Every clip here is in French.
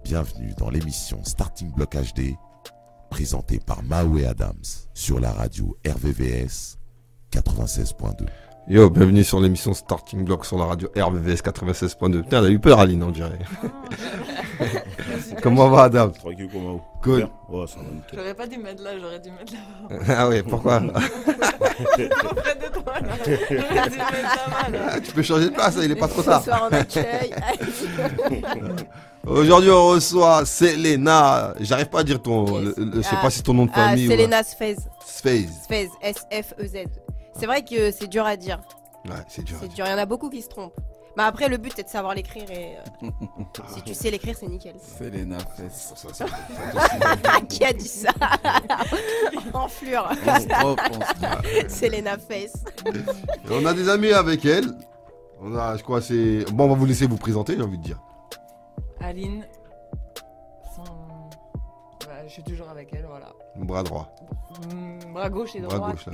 bienvenue dans l'émission Starting Block HD, présentée par Mao et Adams sur la radio RVVS 96.2. Yo, bienvenue sur l'émission Starting Block sur la radio RVVS 96.2. Putain, t'as eu peur, Aline, on dirait. Comment va, Adam? Tranquille, comment? Cool. Ouais, ça va nickel. J'aurais pas dû mettre là, j'aurais dû mettre là-bas. Ah ouais, pourquoi? Auprès de toi, là. J'aurais dû mettre là-bas, là. Tu peux changer de place, il est pas trop tard. Ce soir en accueil. Aujourd'hui, on reçoit Selena. J'arrive pas à dire ton. Je sais pas si ton nom de famille. Selena Sfez. Sfez. Sfez, S-F-E-Z. C'est vrai que c'est dur à dire. Ouais, c'est dur. C'est dur, il y en a beaucoup qui se trompent. Mais après, le but c'est de savoir l'écrire et si tu sais l'écrire, c'est nickel. Selena Fess. Qui a dit ça? Enflure. Selena Fess. On a des amis avec elle. On a, je crois, c'est. Bon, on va vous laisser vous présenter, j'ai envie de dire. Aline. Je suis toujours avec elle, voilà. Bras droit. Bras gauche et Bras droit. gauche, là.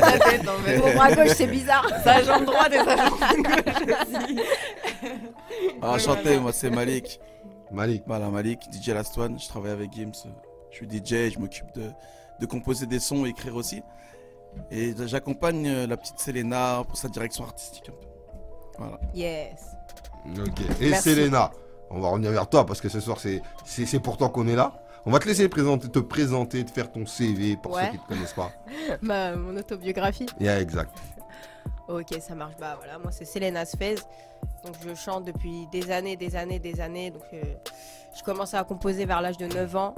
La tête, non, mais... Mon bras gauche, c'est bizarre. Sa jambe droite et sa jambe gauche aussi. Enchanté, moi c'est Malik. Malik. Voilà, Malik, DJ Last One. Je travaille avec Gims. Je suis DJ, je m'occupe de composer des sons et écrire aussi. Et j'accompagne la petite Selena pour sa direction artistique un peu. Voilà. Yes. Ok. Et Merci. Selena, on va revenir vers toi parce que ce soir c'est pour toi qu'on est là. On va te laisser te présenter, te faire ton CV pour ceux qui ne te connaissent pas. Mon autobiographie. Yeah, exact. Ok, ça marche. Bah voilà, moi c'est Selena Sfez. Donc je chante depuis des années. Donc je commençais à composer vers l'âge de 9 ans.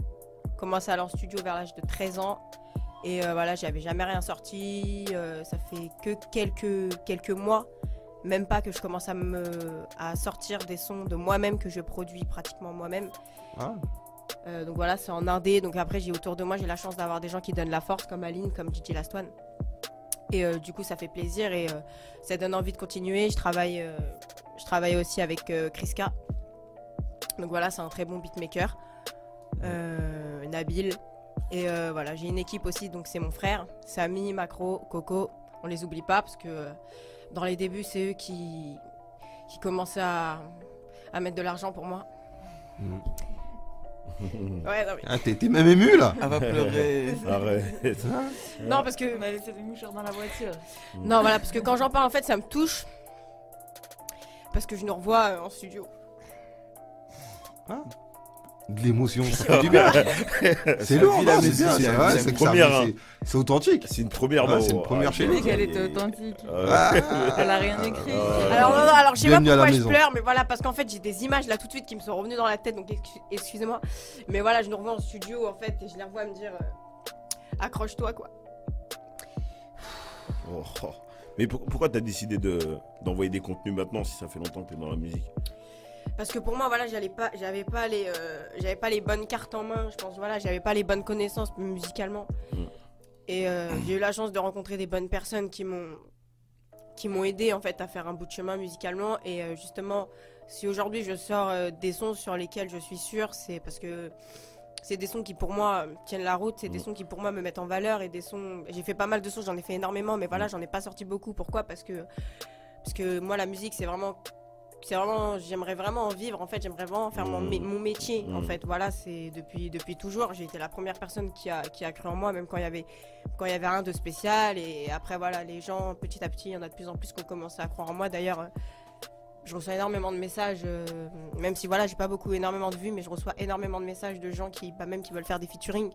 Commencé à aller en studio vers l'âge de 13 ans. Et voilà, j'avais jamais rien sorti. Ça fait que quelques mois. Même pas que je commence à sortir des sons de moi-même que je produis pratiquement moi-même. Ah. Donc voilà, c'est en indé. Donc après, autour de moi, j'ai la chance d'avoir des gens qui donnent la force, comme Aline, comme DJ Last One. Et du coup, ça fait plaisir et ça donne envie de continuer. Je travaille aussi avec Kriska. Donc voilà, c'est un très bon beatmaker. Nabil. Et voilà, j'ai une équipe aussi, donc c'est mon frère, Samy, Macro, Coco. On les oublie pas parce que dans les débuts, c'est eux qui commençaient à mettre de l'argent pour moi. Ouais, non, mais... Ah, t'es même ému là. Elle va pleurer. Arrête. non, parce que... On a laissé des mouchoirs dans la voiture. Non, voilà, parce que quand j'en parle, en fait, ça me touche. Parce que je nous revois en studio. Ah. De l'émotion, ça fait du bien. C'est lourd, la non, c'est musique, bien, c'est c'est la vrai, musique. c'est que Première, ça- hein. c'est authentique. C'est une première, Ouais, c'est une première chez Je nous. dis qu'elle était authentique. Ah. Elle a rien écrit. Alors, non, alors je sais pas Bienvenue à la pourquoi je maison. pleure, mais voilà, parce qu'en fait, j'ai des images là tout de suite qui me sont revenues dans la tête, donc excusez-moi. Mais voilà, je nous revois en studio, en fait, et je les revois me dire accroche-toi, quoi. Oh, oh. Mais pourquoi t'as décidé d'envoyer des contenus maintenant si ça fait longtemps que t'es dans la musique? Parce que pour moi, voilà, j'avais pas les bonnes cartes en main, je pense, voilà, j'avais pas les bonnes connaissances musicalement. Et j'ai eu la chance de rencontrer des bonnes personnes qui m'ont aidé en fait à faire un bout de chemin musicalement. Et justement, si aujourd'hui je sors des sons sur lesquels je suis sûre, c'est parce que c'est des sons qui pour moi tiennent la route, c'est des sons qui pour moi me mettent en valeur et des sons. J'ai fait pas mal de sons, j'en ai fait énormément, mais voilà, j'en ai pas sorti beaucoup. Pourquoi? Parce que moi la musique c'est vraiment, j'aimerais vraiment en vivre en fait, j'aimerais vraiment faire mon métier en fait. Voilà, c'est depuis toujours. J'ai été la première personne qui a cru en moi, même quand il y avait rien de spécial. Et après voilà, les gens petit à petit, il y en a de plus en plus qui ont commencé à croire en moi. D'ailleurs, je reçois énormément de messages, même si voilà, j'ai pas énormément de vues, mais je reçois énormément de messages de gens qui veulent faire des featuring,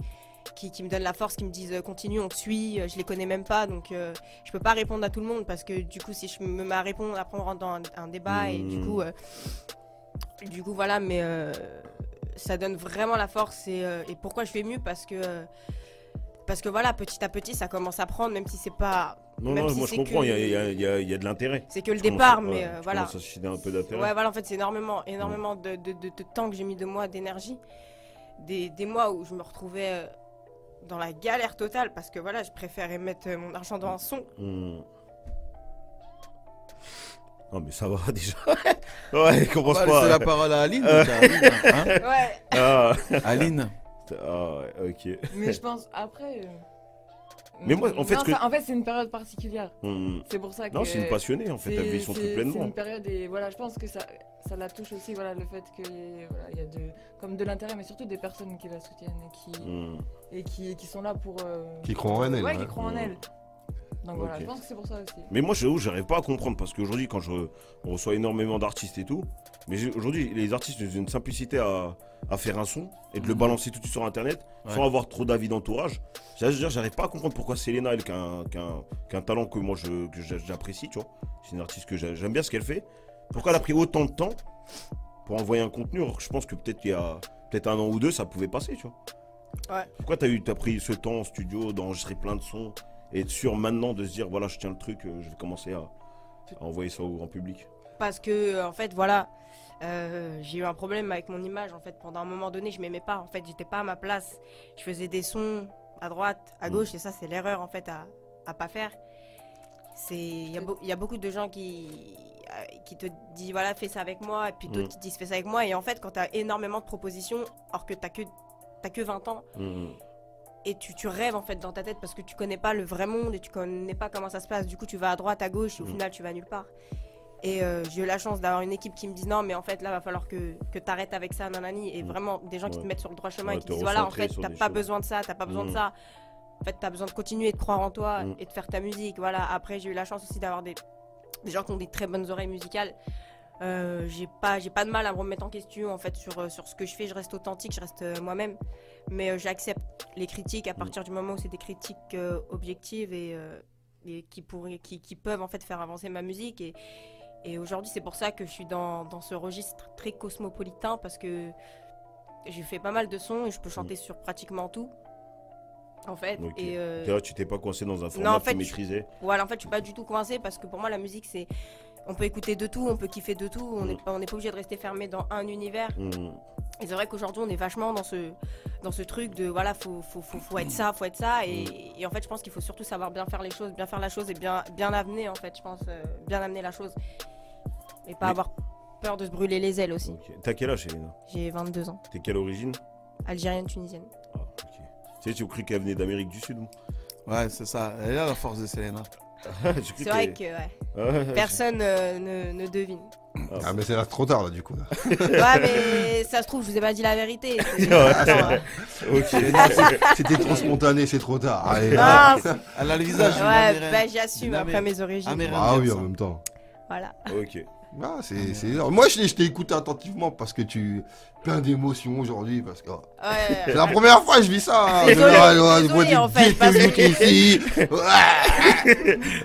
qui me donnent la force, qui me disent continue, on te suit. Je les connais même pas, donc je peux pas répondre à tout le monde parce que du coup, si je me mets à répondre, après on rentre dans un débat et du coup voilà, mais ça donne vraiment la force et pourquoi je fais mieux parce que voilà, petit à petit, ça commence à prendre, même si c'est pas. Non, même non, si moi je c'est comprends, que- il y a de l'intérêt. C'est que le Je commence départ, à- mais ouais, je voilà. commence à susciter un peu d'intérêt. Ouais, voilà, en fait, c'est énormément de temps que j'ai mis de mois, d'énergie. Des mois où je me retrouvais dans la galère totale parce que voilà, je préférais mettre mon argent dans un son. Non, mais ça va déjà. Ouais, On commence va pas. laisser la parole à Aline. donc, Aline, hein. Ouais. Ah, Aline. ouais, ok. Mais je pense après. Mais moi, en fait, non, ce que- en fait, c'est une période particulière. Hmm. C'est pour ça que. Non, c'est une passionnée en fait, elle vit son truc C'est pleinement. une période et voilà, je pense que ça ça la touche aussi, voilà, le fait qu'il voilà, y a comme de l'intérêt, mais surtout des personnes qui la soutiennent et qui sont là pour... Qui croient en elle. Ouais, qui croient en elle. Donc voilà, Ok. je pense que c'est pour ça aussi. Mais moi, j'arrive pas à comprendre parce qu'aujourd'hui, quand on reçoit énormément d'artistes et tout, mais aujourd'hui, les artistes ont une simplicité à faire un son et de le balancer tout de suite sur internet sans avoir trop d'avis d'entourage. J'arrive pas à comprendre pourquoi Selena, elle, qui a un talent que moi j'apprécie, tu vois. C'est une artiste que j'aime bien ce qu'elle fait. Pourquoi elle a pris autant de temps pour envoyer un contenu alors que je pense que peut-être qu'il y a peut-être 1 an ou 2, ça pouvait passer, tu vois. Ouais. Pourquoi t'as pris ce temps en studio d'enregistrer plein de sons et être sûr maintenant de se dire voilà, je tiens le truc, je vais commencer à envoyer ça au grand public. Parce que, en fait, voilà, j'ai eu un problème avec mon image. En fait, pendant un moment donné, je m'aimais pas. En fait, j'étais pas à ma place. Je faisais des sons à droite, à gauche, et ça, c'est l'erreur, en fait, à pas faire. Il y a beaucoup de gens qui te disent, voilà, fais ça avec moi, et puis d'autres qui te disent, fais ça avec moi. Et en fait, quand tu as énormément de propositions, or que t'as que 20 ans, et tu rêves en fait dans ta tête parce que tu connais pas le vrai monde et tu connais pas comment ça se passe. Du coup, tu vas à droite, à gauche et au final, tu vas nulle part. Et j'ai eu la chance d'avoir une équipe qui me dit non, mais en fait, là, va falloir que t'arrêtes avec ça, nanani. Et vraiment, des gens qui te mettent sur le droit chemin et qui disent voilà, en fait, t'as pas besoin de ça, t'as pas besoin de ça. En fait, t'as besoin de continuer de croire en toi et de faire ta musique. Voilà. Après, j'ai eu la chance aussi d'avoir des gens qui ont des très bonnes oreilles musicales. J'ai pas de mal à me remettre en question en fait sur ce que je fais. Je reste authentique, je reste moi-même, mais j'accepte les critiques à partir du moment où c'est des critiques objectives et qui peuvent en fait faire avancer ma musique. Et aujourd'hui, c'est pour ça que je suis dans ce registre très cosmopolitain parce que j'ai fait pas mal de sons et je peux chanter sur pratiquement tout. En fait, et là, tu t'es pas coincé dans un format non, en que fait, tu maîtrisais. Voilà, en fait, je suis pas du tout coincée parce que pour moi, la musique, c'est on peut écouter de tout, on peut kiffer de tout, on n'est pas obligé de rester fermé dans un univers. Et c'est vrai qu'aujourd'hui, on est vachement dans ce truc de voilà, faut être ça, faut être ça. Et en fait, je pense qu'il faut surtout savoir bien faire les choses, bien faire la chose et bien amener, en fait, je pense, bien amener la chose. Et pas avoir peur de se brûler les ailes aussi. Okay. T'as quel âge, Selena? J'ai 22 ans. T'es quelle origine? Algérienne, tunisienne. Ah, ok. Tu sais, tu as cru qu'elle venait d'Amérique du Sud? Ouais, c'est ça. Elle a la force de Selena. C'est vrai que personne ne devine. Ah, mais c'est là trop tard, là, du coup. Là. Ouais, mais ça se trouve, je vous ai pas dit la vérité. Ok. C'était trop spontané, c'est trop tard. Allez, Ah, Elle a le visage. ouais, bah j'assume après mes origines. ah oui, en même temps. Voilà. Ok. Ah, moi, je t'ai écouté attentivement parce que tu plein d'émotions aujourd'hui. Parce que c'est la première fois que je vis ça. Hein. Désolé, en fait, parce que... ici.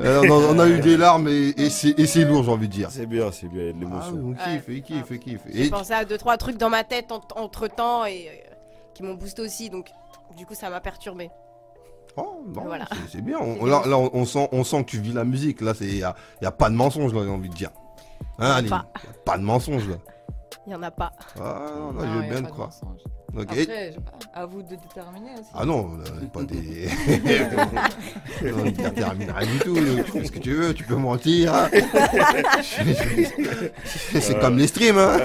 On a eu des larmes et c'est lourd, j'ai envie de dire. C'est bien, il y a de l'émotion. On kiffe. J'ai pensé à 2-3 trucs dans ma tête entre temps et qui m'ont boosté aussi. Donc, du coup, ça m'a perturbé. Oh, non, Voilà. c'est bien. Là, on sent que tu vis la musique. Là, il y a pas de mensonge, là, j'ai envie de dire. Hein, Ali, y a pas de mensonge là. Il y en a pas. Ah non, Non, je veux y a bien pas te de croire. mensonge. Ok. Après, je sais pas, à vous de déterminer aussi. Ah non, pas des. Non, il termine rien du tout. Tu fais ce que tu veux, tu peux mentir. Hein. C'est comme les streams. Hein.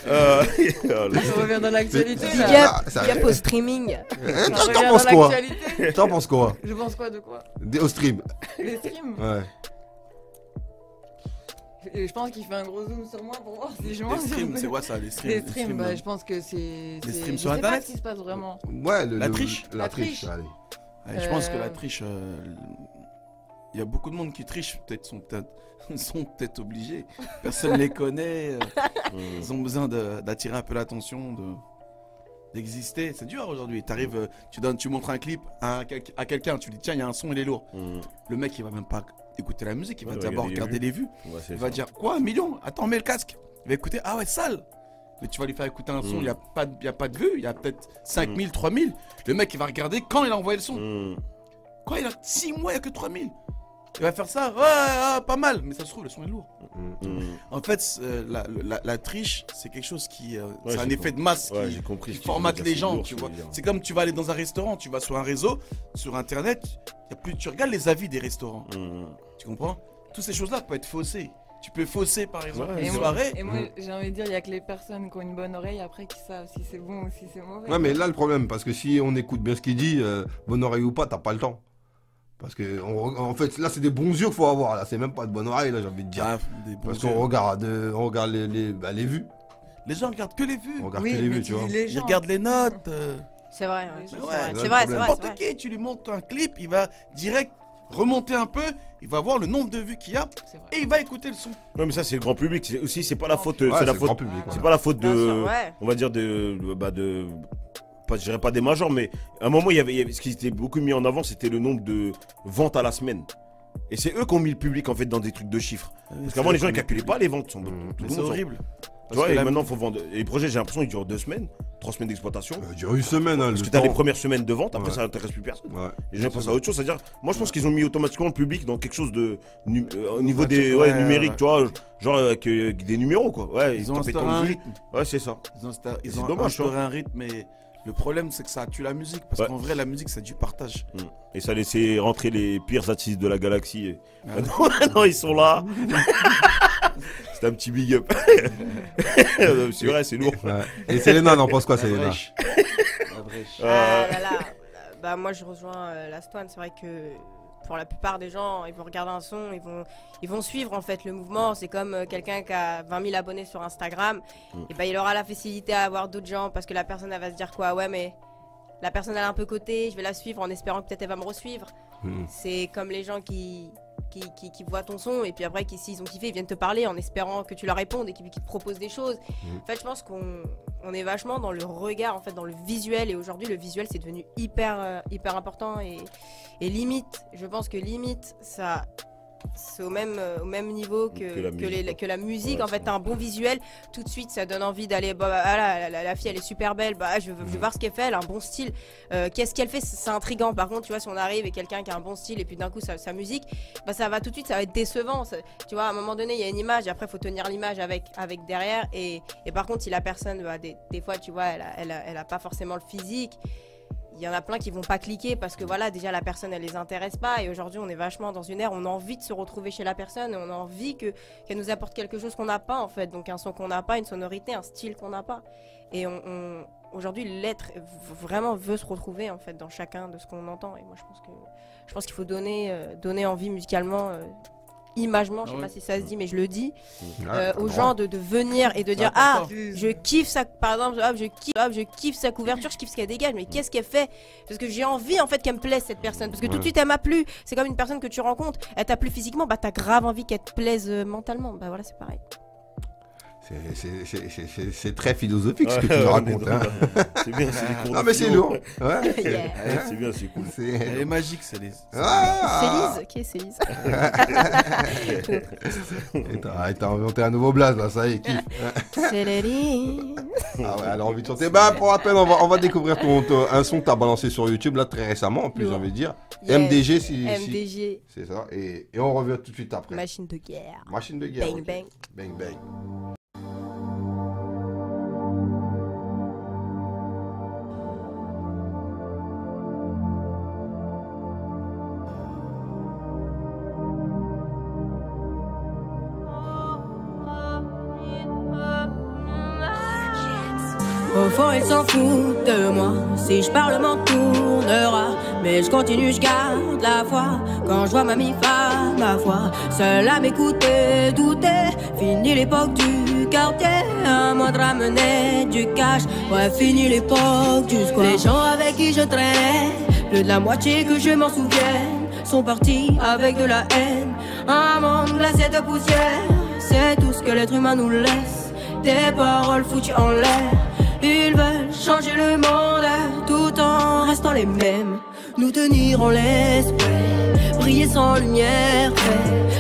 On revient dans l'actualité Big là. up, big up au streaming. T'en penses quoi? L'actualité. T'en penses quoi? Je pense quoi de quoi? Au stream. Les streams. Ouais. Et je pense qu'il fait un gros zoom sur moi pour voir si je Les mens. streams, c'est quoi ça, les streams? Les streams, bah, je pense que c'est. Les streams je sur sais pas Internet ce qui se passe vraiment. Ouais, La triche. La triche, allez. Ouais, je pense que la triche, il y a beaucoup de monde qui triche, sont peut-être obligés. Personne ne les connaît. Ils ont besoin d'attirer un peu l'attention, d'exister. C'est dur aujourd'hui. T'arrives, tu montres un clip à quelqu'un, tu lui dis tiens, il y a un son, il est lourd. Le mec, il va même pas écouter la musique, il va d'abord regarder les vues. Ouais, Il va dire quoi, 1 million? Attends, mets le casque. Il va écouter, ah ouais, sale. Mais tu vas lui faire écouter un son, il n'y a pas de vues, il y a peut-être 5000, 3000. Le mec, il va regarder quand il a envoyé le son. Quand il a 6 mois, il n'y a que 3000. Il va faire ça, ouais, pas mal, mais ça se trouve, le son est lourd. En fait, la triche, c'est quelque chose qui. C'est un effet de masse qui formate les gens, tu vois. C'est comme tu vas aller dans un restaurant, tu vas sur un réseau, sur internet, tu regardes les avis des restaurants. Tu comprends? Toutes ces choses-là peuvent être faussées. Tu peux fausser par exemple une soirée. Et moi, j'ai envie de dire, il n'y a que les personnes qui ont une bonne oreille après qui savent si c'est bon ou si c'est mauvais. Ouais, mais là, le problème, parce que si on écoute bien ce qu'il dit, bonne oreille ou pas, t'as pas le temps. Parce que, en fait, là, c'est des bons yeux qu'il faut avoir. Là, c'est même pas de bonne oreille, là, j'ai envie de dire. Parce qu'on regarde les vues. Les gens regardent que les vues. On regarde que les vues, tu vois. Ils regardent les notes. C'est vrai, c'est vrai. vrai. N'importe qui, tu lui montres un clip, il va direct remonter un peu, il va voir le nombre de vues qu'il y a et il va écouter le son. Non mais ça c'est le grand public, c'est pas la faute, c'est la faute public. C'est pas la faute de, on va dire je dirais pas des majors, mais à un moment il y avait ce qui était beaucoup mis en avant, c'était le nombre de ventes à la semaine. Et c'est eux qui ont mis le public en fait dans des trucs de chiffres. Parce qu'avant les gens ils calculaient pas les ventes. C'est horrible. Tu vois, et maintenant il faut vendre. Et les projets, j'ai l'impression qu'ils durent 2 semaines, 3 semaines d'exploitation. Ça dure une semaine, hein, parce que t'as les premières semaines de vente, après ça n'intéresse plus personne. Les gens pensent à autre chose, c'est-à-dire, moi je pense qu'ils ont mis automatiquement le public dans quelque chose de au niveau des numériques, tu vois, genre avec des numéros quoi. Ouais, ils ont instauré un rythme. Ouais, c'est ça. Ils ont instauré un rythme, mais le problème c'est que ça tue la musique, parce qu'en vrai la musique c'est du partage. Et ça a laissé rentrer les pires artistes de la galaxie. Non, ils sont là. C'est un petit big up. C'est vrai, c'est lourd. Et Selena, n'en pense quoi, Selena? Bah moi je rejoins Last One. C'est vrai que pour la plupart des gens, ils vont regarder un son, ils vont suivre en fait le mouvement. C'est comme quelqu'un qui a 20 000 abonnés sur Instagram. Et bah il aura la facilité à avoir d'autres gens parce que la personne elle va se dire quoi, ouais mais la personne elle est un peu cotée, je vais la suivre en espérant que peut-être elle va me resuivre. C'est comme les gens qui voient ton son et puis après s'ils ont kiffé ils viennent te parler en espérant que tu leur répondes et qu'ils te proposent des choses. En fait je pense qu'on est vachement dans le regard, en fait dans le visuel, et aujourd'hui le visuel c'est devenu hyper important et limite, je pense que limite ça c'est au même niveau que la musique. En fait t'as un bon visuel, tout de suite ça donne envie d'aller, la fille elle est super belle, je veux voir ce qu'elle fait, elle a un bon style, qu'est-ce qu'elle fait, c'est intriguant. Par contre tu vois, si on arrive et quelqu'un qui a un bon style et puis d'un coup sa musique, ça va tout de suite, ça va être décevant, tu vois, à un moment donné il y a une image et après faut tenir l'image avec derrière, et par contre si la personne des fois tu vois elle a pas forcément le physique, il y en a plein qui vont pas cliquer parce que voilà, déjà la personne elle les intéresse pas, et aujourd'hui on est vachement dans une ère où on a envie de se retrouver chez la personne et on a envie qu'elle nous apporte quelque chose qu'on n'a pas en fait, donc un son qu'on n'a pas, une sonorité, un style qu'on n'a pas, et aujourd'hui l'être vraiment veut se retrouver en fait dans chacun de ce qu'on entend, et moi je pense qu'il faut donner envie musicalement, imagement, je sais pas si ça se dit mais je le dis, aux gens de venir et de dire je kiffe ça, par exemple je kiffe sa couverture, je kiffe ce qu'elle dégage, mais qu'est-ce qu'elle fait, parce que j'ai envie en fait qu'elle me plaise cette personne, parce que tout de suite elle m'a plu. C'est comme une personne que tu rencontres, elle t'a plu physiquement, t'as grave envie qu'elle te plaise mentalement, voilà c'est pareil. C'est très philosophique ce que tu nous racontes. C'est bien, c'est des cours. Non mais c'est lourd. C'est bien, c'est cool. Elle est magique, c'est Lise. C'est Lise. T'as inventé un nouveau blaze là, ça y est, kiffe. C'est Lise. Ah ouais, elle a envie de chanter. Pour rappel, on va découvrir un son que t'as balancé sur YouTube là très récemment, en plus j'ai envie de dire. MDG, MDG. C'est ça. Et on revient tout de suite après. Machine de guerre. Machine de guerre. Bang bang. Bang bang. Au fond, il s'en fout de moi. Si je parle, m'en tournera. Mais je continue, je garde la foi. Quand je vois mamie faire ma foi, seule à m'écouter, douter. Fini l'époque du quartier, à moi de ramener du cash. Ouais, fini l'époque du squat. Les gens avec qui je traînais, plus de la moitié que je m'en souvienne, sont partis avec de la haine. Un monde glacé de poussière, c'est tout ce que l'être humain nous laisse. Des paroles foutues en l'air. Ils veulent changer le monde tout en restant les mêmes. Nous tenir en laisse, briller sans lumière.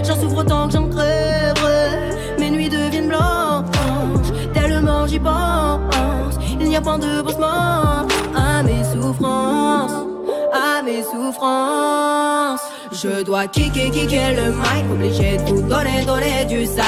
J'en souffre tant que j'en crèverai. Mes nuits deviennent blanches, tellement j'y pense. Il n'y a pas de pansement à mes souffrances, à mes souffrances. Je dois kicker le mic, obligé de vous donner du sale.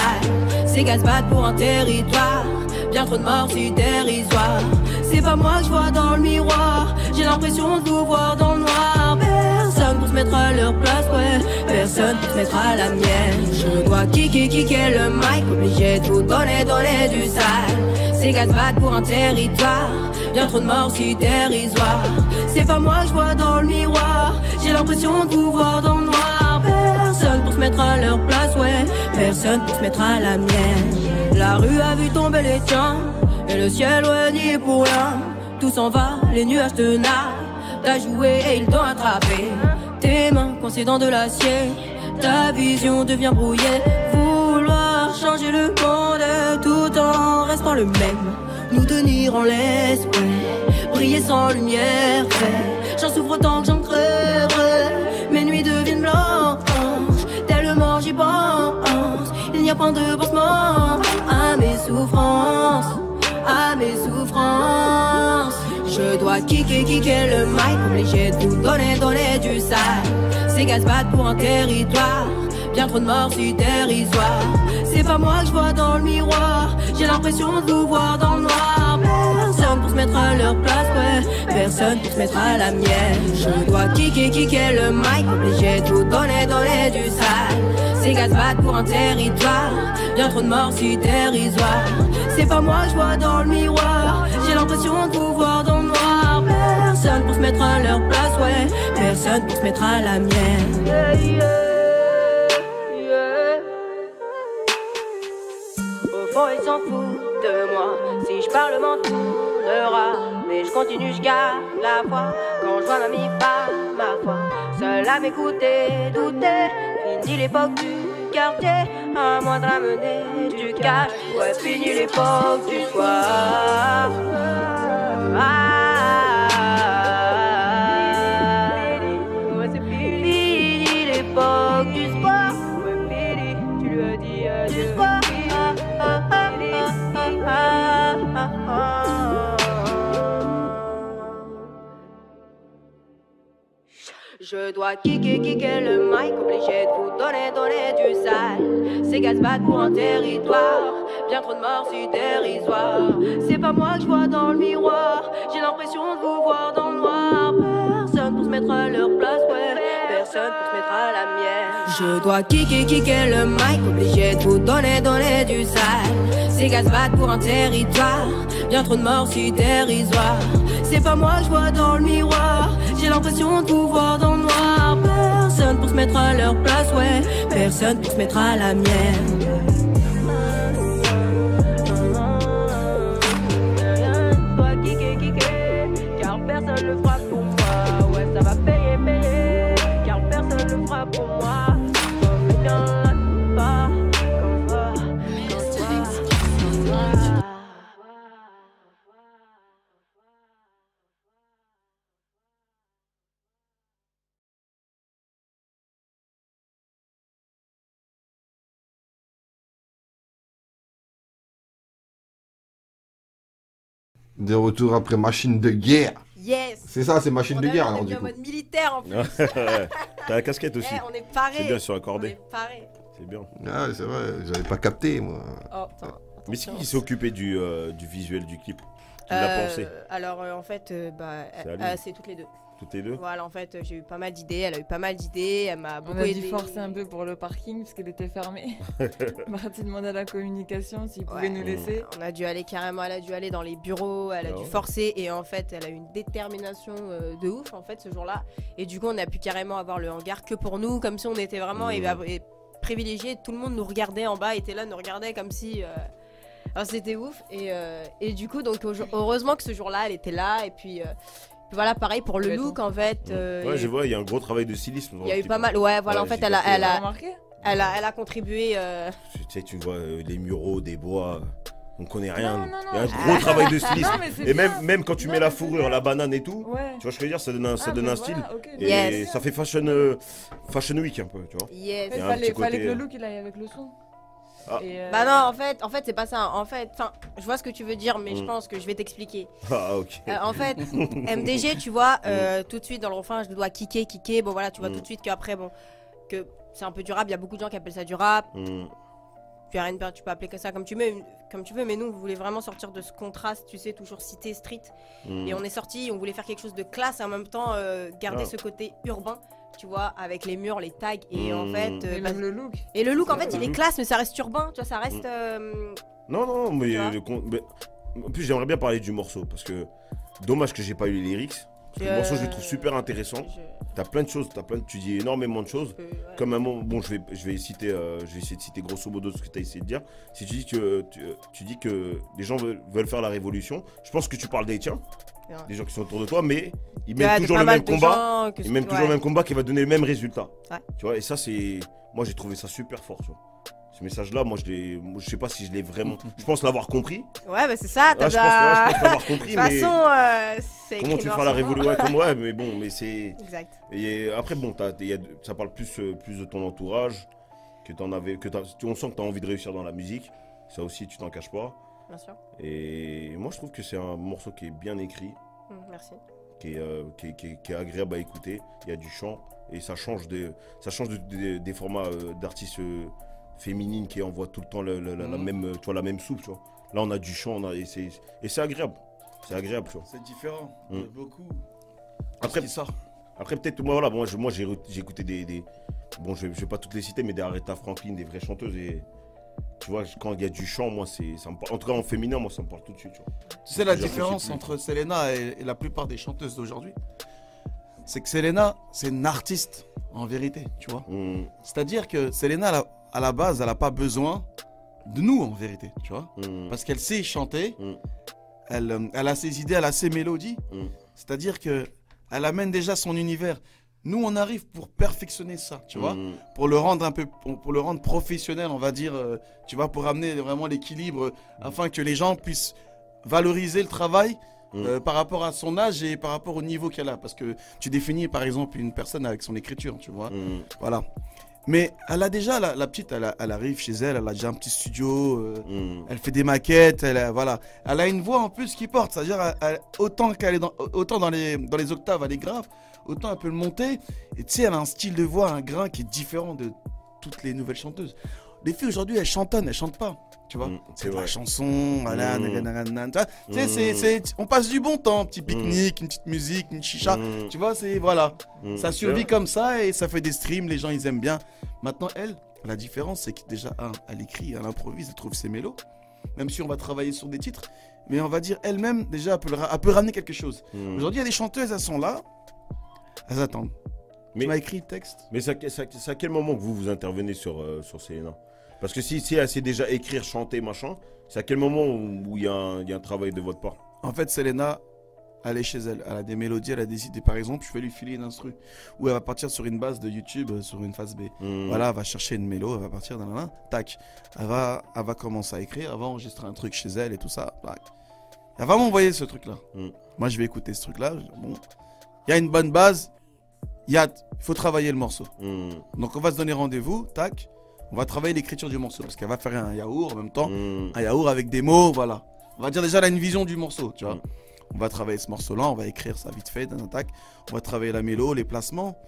Ces gars se battent pour un territoire, bien trop de morts si dérisoire. C'est pas moi que je vois dans le miroir, j'ai l'impression de vous voir dans le noir. Personne pour se se mettre à leur place, ouais. Personne pour se mettre à la mienne. Je dois kicker le mic, obligé de vous donner du sale. Ces gars se battent pour un territoire, bien trop de morts si dérisoire. C'est pas moi que je vois dans le miroir, j'ai l'impression de vous voir dans le noir. Personne pour se mettre à leur place, ouais. Personne pour se mettre à la mienne. La rue a vu tomber les tiens, et le ciel, ouais, n'y est pour rien. Tout s'en va, les nuages te narrent. T'as joué et ils t'ont attrapé. Tes mains coincées dans de l'acier, ta vision devient brouillée. Vouloir changer le monde tout en restant le même. Nous tenir en laisse, ouais. Briller sans lumière, ouais. J'en souffre autant que j'en crèverai. Mes nuits deviennent blanches, tellement j'y pense. Il n'y a point de pansement à mes souffrances, à mes souffrances. Je dois kicker le mic, obligé de vous donner du sale. Ces gars se battent pour un territoire, bien trop de morts si dérisoire. C'est pas moi que je vois dans le miroir, j'ai l'impression de vous voir dans le noir. Personne pour se mettre à leur place, ouais. Personne pour se mettre à la mienne. Je dois kicker le mic, obligé de vous donner du sale. Ces gars se battent pour un territoire, bien trop de morts si dérisoire. C'est pas moi que je vois dans le miroir, j'ai l'impression de vous voir dans le noir. Personne pour se mettre à leur place, ouais. Personne pour se mettre à la mienne. Yeah, yeah, yeah. Au fond ils s'en foutent de moi, si je parle m'en tournera. Mais je continue, je garde la foi, quand je vois mamie pas ma foi. Seule à m'écouter, douter, fini l'époque du quartier, à moins de ramener du cash. Ouais, fini l'époque du soir. Ouais, c'est fini l'époque du sport. Ouais, fini, tu lui as dit du sport. Je dois kicker le mic, obligé de vous donner du sale. Ces gars se battent pour un territoire, bien trop de morts si dérisoire. C'est pas moi que je vois dans le miroir, j'ai l'impression de vous voir dans le noir. Personne pour se mettre à leur place, ouais. Personne pour se mettre à la mienne. Je dois kicker le mic, obligé de vous donner du sale. Ces gars se battent pour un territoire, bien trop de morts si dérisoire. C'est pas moi que je vois dans le miroir, j'ai l'impression de vous voir dans le noir. Personne pour se mettre à leur place, ouais. Personne pour se mettre à la mienne. Toi kicker, car personne le fera pour moi. Ouais, ça va payer, car personne le fera pour moi. Comme le bien, pas comme toi. De retour après machine de guerre. Yes. C'est ça, c'est machine de guerre alors On du est en coup. mode militaire en plus. T'as la casquette aussi. On est paré. C'est bien sur On accordé. est paré. C'est bien. Ah, c'est vrai, j'avais pas capté moi. Oh, attends, Mais c'est qui s'est occupé du visuel du clip? Qui l'a pensé? Alors en fait, c'est toutes les deux. Toutes les deux? Voilà, en fait, j'ai eu pas mal d'idées, elle a eu pas mal d'idées, elle m'a beaucoup On a aidé. dû forcer un peu pour le parking parce qu'il était fermé. On a demandé à la communication s'ils pouvaient nous laisser. On a dû aller carrément, elle a dû aller dans les bureaux, elle a dû forcer et en fait, elle a eu une détermination de ouf en fait ce jour-là. Et du coup, on a pu carrément avoir le hangar que pour nous, comme si on était vraiment privilégiés. Tout le monde nous regardait en bas, était là, nous regardait comme si. C'était ouf et du coup donc heureusement que ce jour-là elle était là et puis voilà pareil pour le look en fait. Ouais, je vois, il y a un gros travail de stylisme. Il y a eu pas mal, ouais voilà en fait elle a contribué. Tu sais, tu vois les muraux, des bois. On connaît rien. Non, il y a un gros travail de stylisme. Non, et même quand tu mets la fourrure, la banane et tout, ouais. tu vois, je veux dire, ça donne un style. Voilà, okay, et ça fait fashion week un peu, tu vois. Yes. Il fallait que le look il aille avec le son. Ah. Bah non, en fait c'est pas ça. En fait, je vois ce que tu veux dire, mais je pense que je vais t'expliquer. Ah ok. En fait, MDG, tu vois, tout de suite dans le refrain, je dois kicker. Bon voilà, tu vois tout de suite qu'après, bon, que c'est un peu du rap. Il y a beaucoup de gens qui appellent ça du rap. Tu peux appeler ça comme tu veux, mais nous, on voulait vraiment sortir de ce contraste, tu sais, toujours cité street. Et on est sorti, on voulait faire quelque chose de classe et en même temps garder ce côté urbain. tu vois, avec les murs, les tags, et en fait... Et même le look. Et le look, en fait, Le il est look. classe, mais ça reste urbain, tu vois, ça reste... Non, mais, Tu vois en plus j'aimerais bien parler du morceau parce que dommage que j'ai pas eu les lyrics. Parce que le morceau je le trouve super intéressant. T'as plein de choses, tu dis énormément de choses. Comme un moment, bon, je vais essayer de citer grosso modo ce que tu as essayé de dire. Si tu dis que tu dis que les gens veulent faire la révolution, je pense que tu parles des tiens, des gens qui sont autour de toi, mais ils mènent toujours le même combat. Ils mènent toujours le même combat qui va donner le même résultat. Ouais. Tu vois, et ça c'est, moi j'ai trouvé ça super fort, tu vois. Ce message-là, moi je sais pas si je l'ai vraiment. Je pense l'avoir compris. Ouais, bah c'est ça, t'as Ouais, je pense l'avoir compris. De toute mais façon, c'est comment écrit tu noir fais la sur blanc. révolution ouais, mais bon, mais c'est. Exact. Et après, bon, ça parle plus de ton entourage, on sent que tu as envie de réussir dans la musique. Ça aussi, tu t'en caches pas. Bien sûr. Et moi, je trouve que c'est un morceau qui est bien écrit, Merci. qui est agréable à écouter. Il y a du chant et ça change des formats d'artistes féminines qui envoient tout le temps la même, tu vois, la même soupe. Tu vois. Là, on a du chant et c'est agréable. C'est agréable, tu vois. C'est différent. Il y a beaucoup. Après, qui sort. Après peut-être moi j'ai écouté des bon je vais pas toutes les citer mais des Aretha Franklin, des vraies chanteuses et tu vois quand il y a du chant moi ça me parle, en tout cas en féminin moi ça me parle tout de suite tu vois. Tu sais la J'apprécie différence plus. entre Selena et la plupart des chanteuses d'aujourd'hui, c'est que Selena c'est une artiste en vérité, tu vois. C'est-à-dire que Selena à la base elle a pas besoin de nous en vérité, tu vois. Parce qu'elle sait chanter, elle a ses idées, elle a ses mélodies. C'est-à-dire que elle amène déjà son univers. Nous, on arrive pour perfectionner ça, tu vois, pour le rendre pour le rendre professionnel, on va dire, tu vois, pour amener vraiment l'équilibre, afin que les gens puissent valoriser le travail par rapport à son âge et par rapport au niveau qu'elle a. Parce que tu définis, par exemple, une personne avec son écriture, tu vois. Voilà. Mais elle a déjà, la petite, elle arrive chez elle, elle a déjà un petit studio, elle fait des maquettes, voilà. Elle a une voix en plus qui porte, c'est-à-dire autant dans les octaves, elle est grave, autant elle peut le monter. Et tu sais, elle a un style de voix, un grain qui est différent de toutes les nouvelles chanteuses. Les filles aujourd'hui, elles chantonnent, elles chantent pas. Tu vois, c'est de la chanson, voilà, tu sais, on passe du bon temps, un petit pique-nique, une petite musique, une chicha, tu vois, c'est voilà, ça survit comme ça et ça fait des streams, les gens ils aiment bien. Maintenant, elle, la différence c'est que déjà, elle écrit, elle improvise, elle trouve ses mélos, même si on va travailler sur des titres, mais on va dire elle-même, déjà, elle peut ramener quelque chose. Aujourd'hui, il y a des chanteuses, elles sont là, elles attendent. Tu m'as écrit le texte. Mais c'est à quel moment que vous intervenez sur Selena? Parce que si elle sait déjà écrire, chanter, machin, c'est à quel moment où il y a un travail de votre part? En fait, Selena, elle est chez elle. Elle a des mélodies, elle a des idées. Par exemple, je vais lui filer une instru où elle va partir sur une base de YouTube, sur une phase B. Voilà, elle va chercher une mélo, elle va partir dans la tac. Elle va commencer à écrire, elle va enregistrer un truc chez elle et tout ça. Tac. Elle va m'envoyer ce truc-là. Moi, je vais écouter ce truc-là. Bon, il y a une bonne base. Il faut travailler le morceau. Donc, on va se donner rendez-vous. Tac. On va travailler l'écriture du morceau parce qu'elle va faire un yaourt en même temps, un yaourt avec des mots, voilà. On va dire déjà elle a une vision du morceau, tu vois. On va travailler ce morceau-là, on va écrire ça vite fait, d'un attaque. On va travailler la mélo, les placements.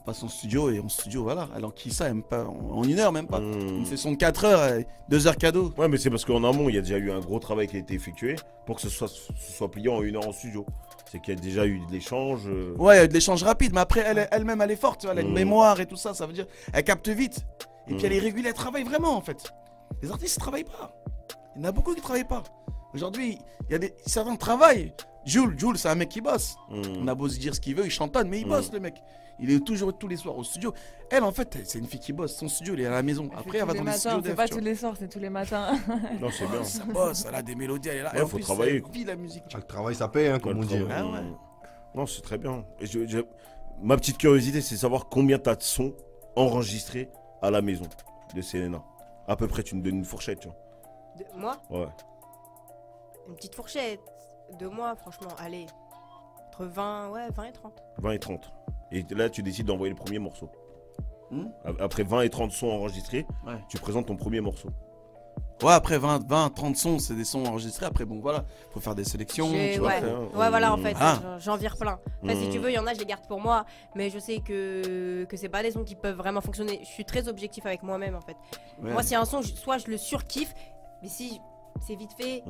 On passe en studio et en studio, voilà. Elle enquille ça, même pas en 1 heure, même pas. Une session de 4 heures, 2 heures cadeau. Ouais, mais c'est parce qu'en amont, il y a déjà eu un gros travail qui a été effectué pour que ce soit plié en 1 heure en studio. C'est qu'il y a déjà eu de l'échange. Ouais, il y a eu de l'échange rapide, mais après, elle-même, elle est forte, tu vois, elle a une mémoire et tout ça, ça veut dire, elle capte vite. Et puis elle est régulière, elle travaille vraiment en fait. Les artistes ne travaillent pas. Il y en a beaucoup qui ne travaillent pas. Aujourd'hui, il y a certains travaillent. Jules, c'est un mec qui bosse. On a beau se dire ce qu'il veut, il chantonne, mais il bosse le mec. Il est toujours tous les soirs au studio. Elle, en fait, c'est une fille qui bosse. Son studio, il est à la maison. Après, elle va dans les studios. C'est pas tous les soirs, c'est tous les matins. Non, c'est bien. Ça bosse, elle a des mélodies, elle est là. Ouais, faut travailler. Elle vit la musique. Chaque travail, ça paye, hein, comme on dit. Ah ouais. Non, c'est très bien. Et ma petite curiosité, c'est de savoir combien tu as de sons enregistrés à la maison de Selena. À peu près, tu me donnes une fourchette, tu vois. De moi? Ouais. Une petite fourchette. De moi, franchement, allez. Entre 20 et 30. 20 et 30. Et là, tu décides d'envoyer le premier morceau. Après 20 et 30 sons enregistrés, tu présentes ton premier morceau. Ouais, après 20, 30 sons, c'est des sons enregistrés. Après, bon, voilà, faut faire des sélections. Tu vois, voilà, en fait, j'en vire plein. Enfin, si tu veux, il y en a, je les garde pour moi. Mais je sais que c'est pas des sons qui peuvent vraiment fonctionner. Je suis très objectif avec moi-même, en fait. Moi, si un son, soit je le surkiffe, mais si c'est vite fait.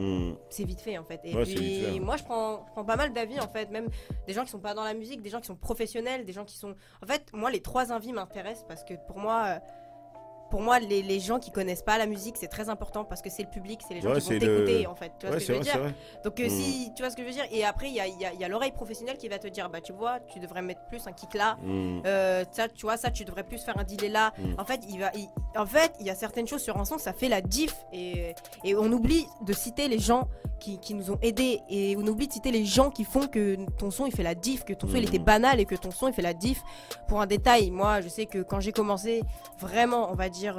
C'est vite fait en fait. Et Ouais, puis fait, hein. moi je prends pas mal d'avis en fait, même des gens qui sont pas dans la musique, des gens qui sont professionnels, des gens qui sont. En fait, moi les 3 avis m'intéressent parce que pour moi, les gens qui connaissent pas la musique, c'est très important parce que c'est le public, c'est les gens Ouais, qui vont c'est t'écouter en fait. Tu vois Ouais, ce que je veux c'est dire? vrai. Donc si tu vois ce que je veux dire, et après il y a l'oreille professionnelle qui va te dire bah tu vois, tu devrais mettre plus un kick là, ça tu vois ça tu devrais plus faire un delay là. En fait il y a certaines choses sur un son, ça fait la diff et on oublie de citer les gens qui nous ont aidés et on oublie de citer les gens qui font que ton son il fait la diff, que ton son il était banal et que ton son il fait la diff. Pour un détail, moi je sais que quand j'ai commencé vraiment on va dire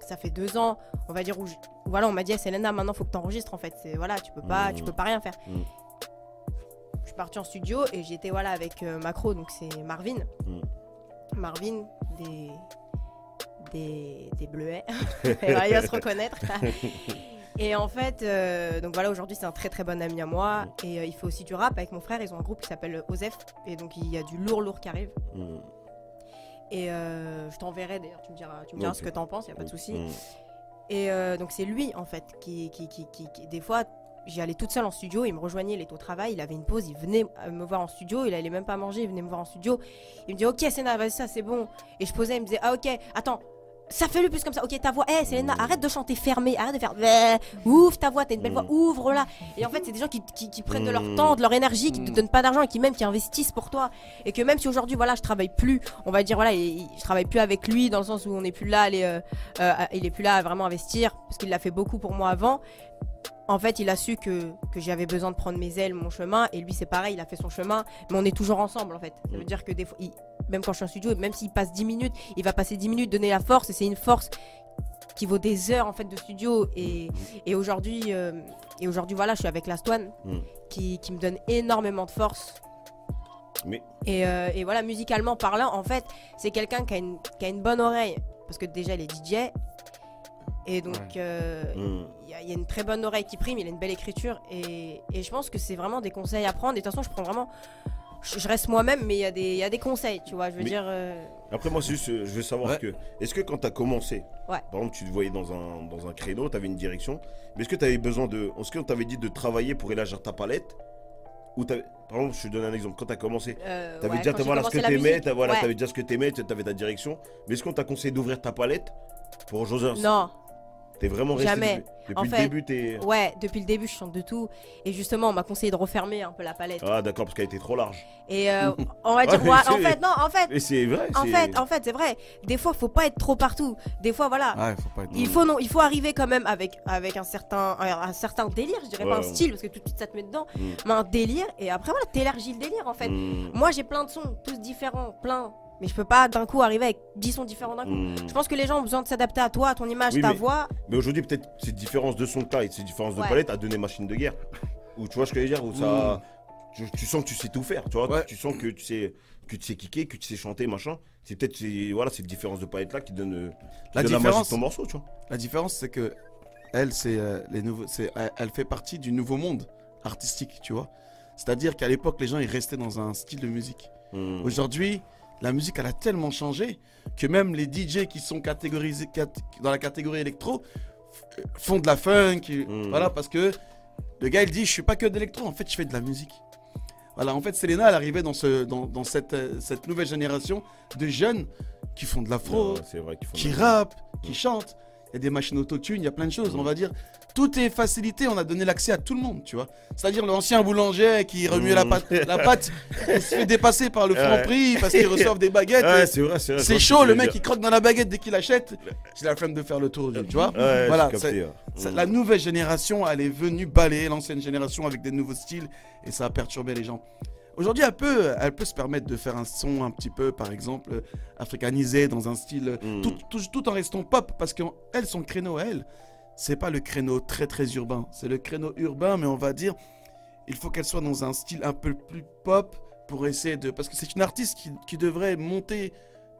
ça fait 2 ans, on va dire où voilà, on m'a dit Selena, maintenant faut que t'enregistres en fait. C'est voilà, tu peux pas rien faire. Je suis partie en studio et j'étais voilà avec Macro, donc c'est Marvin. Marvin des Bleuets. Il va se reconnaître. Et en fait, donc voilà, aujourd'hui c'est un très très bon ami à moi et il fait aussi du rap avec mon frère. Ils ont un groupe qui s'appelle Osef et donc il y a du lourd qui arrive. Et je t'enverrai d'ailleurs, tu me diras ce que t'en penses, y a pas de souci. Et donc c'est lui en fait qui des fois j'y allais toute seule en studio, il me rejoignait, il était au travail, il avait une pause, il venait me voir en studio, il allait même pas manger, il venait me voir en studio, il me dit ok Selena, vas-y ça c'est bon. Et je posais, il me disait ah ok, attends, ça fait-le plus comme ça, ok ta voix, Selena, arrête de chanter fermé, arrête de faire ouvre ta voix, t'as une belle voix, ouvre-la. Et en fait c'est des gens qui prennent de leur temps, de leur énergie, qui te donnent pas d'argent et qui investissent pour toi. Et que même si aujourd'hui voilà je travaille plus, on va dire voilà, je travaille plus avec lui dans le sens où on n'est plus là, il est plus là à vraiment investir, parce qu'il l'a fait beaucoup pour moi avant. En fait, il a su que j'avais besoin de prendre mes ailes, mon chemin, et lui c'est pareil, il a fait son chemin, mais on est toujours ensemble en fait. Ça veut dire que des fois, même quand je suis en studio, même s'il passe 10 minutes, il va passer 10 minutes, donner la force, et c'est une force qui vaut des heures en fait de studio. Et aujourd'hui, voilà, je suis avec Lastone, qui me donne énormément de force. Et voilà, musicalement parlant, en fait, c'est quelqu'un qui a une bonne oreille, parce que déjà il est DJ. Et donc, il y a une très bonne oreille qui prime, il a une belle écriture. Et je pense que c'est vraiment des conseils à prendre. Et de toute façon, je prends vraiment. Je reste moi-même, mais il y a des conseils, tu vois. Je veux dire. Après, moi, c'est juste, je veux savoir que. Est-ce que quand tu as commencé, par exemple, tu te voyais dans un créneau, tu avais une direction, mais est-ce que tu avais besoin de. Est-ce qu'on t'avait dit de travailler pour élargir ta palette? Ou par exemple, je te donne un exemple. Quand tu as commencé, tu avais déjà voilà, ce que tu aimais, tu avais déjà ce que tu aimais, tu avais ta direction. Mais est-ce qu'on t'a conseillé d'ouvrir ta palette pour Joseph? Non. T'es vraiment resté Jamais. Depuis le début, t'es. Ouais, depuis le début, je chante de tout. Et justement, on m'a conseillé de refermer un peu la palette. Ah, d'accord, parce qu'elle était trop large. Et on va dire, en fait. Et c'est vrai. En fait, c'est vrai. Des fois, faut pas être trop partout. Des fois, voilà. Ouais, faut pas être il faut arriver quand même avec un certain délire. Je dirais pas un style, parce que tout de suite, ça te met dedans. Mais un délire. Et après, voilà, t'élargis le délire, en fait. Moi, j'ai plein de sons, tous différents, plein. Mais je peux pas d'un coup arriver avec 10 sons différents d'un coup. Je pense que les gens ont besoin de s'adapter à toi, à ton image, ta voix. Mais aujourd'hui, peut-être cette différence de son de taille, cette différence de palette a donné machine de guerre. Ou tu vois ce que je veux dire, où ça, tu sens que tu sais tout faire, tu vois. Tu sens que tu sais kicker, que tu sais chanter, machin. C'est peut-être cette différence de palette là qui donne la magie de ton morceau, tu vois. La différence, c'est que elle, elle fait partie du nouveau monde artistique, tu vois. C'est-à-dire qu'à l'époque, les gens ils restaient dans un style de musique. Aujourd'hui, la musique, elle a tellement changé que même les DJ qui sont catégorisés dans la catégorie électro font de la funk. Voilà, parce que le gars, il dit, je suis pas que d'électro, en fait, je fais de la musique. Voilà, en fait, Selena, elle arrivait dans cette nouvelle génération de jeunes qui font de l'afro, qui rappent, qui chantent. Il y a des machines autotune, il y a plein de choses, on va dire. Tout est facilité, on a donné l'accès à tout le monde, tu vois. C'est-à-dire l'ancien boulanger qui remuait la pâte, il se fait dépasser par le franc-prix parce qu'il reçoit des baguettes. Ouais, c'est vrai. C'est chaud, le mec il croque dans la baguette dès qu'il achète. J'ai la flemme de faire le tour, tu vois. Ouais, voilà, la nouvelle génération, elle est venue balayer l'ancienne génération avec des nouveaux styles et ça a perturbé les gens. Aujourd'hui, elle peut se permettre de faire un son un petit peu, par exemple, africanisé dans un style, tout en restant pop, parce qu'elle, son créneau, c'est pas le créneau très très urbain, c'est le créneau urbain, mais on va dire, il faut qu'elle soit dans un style un peu plus pop pour essayer de... Parce que c'est une artiste qui devrait monter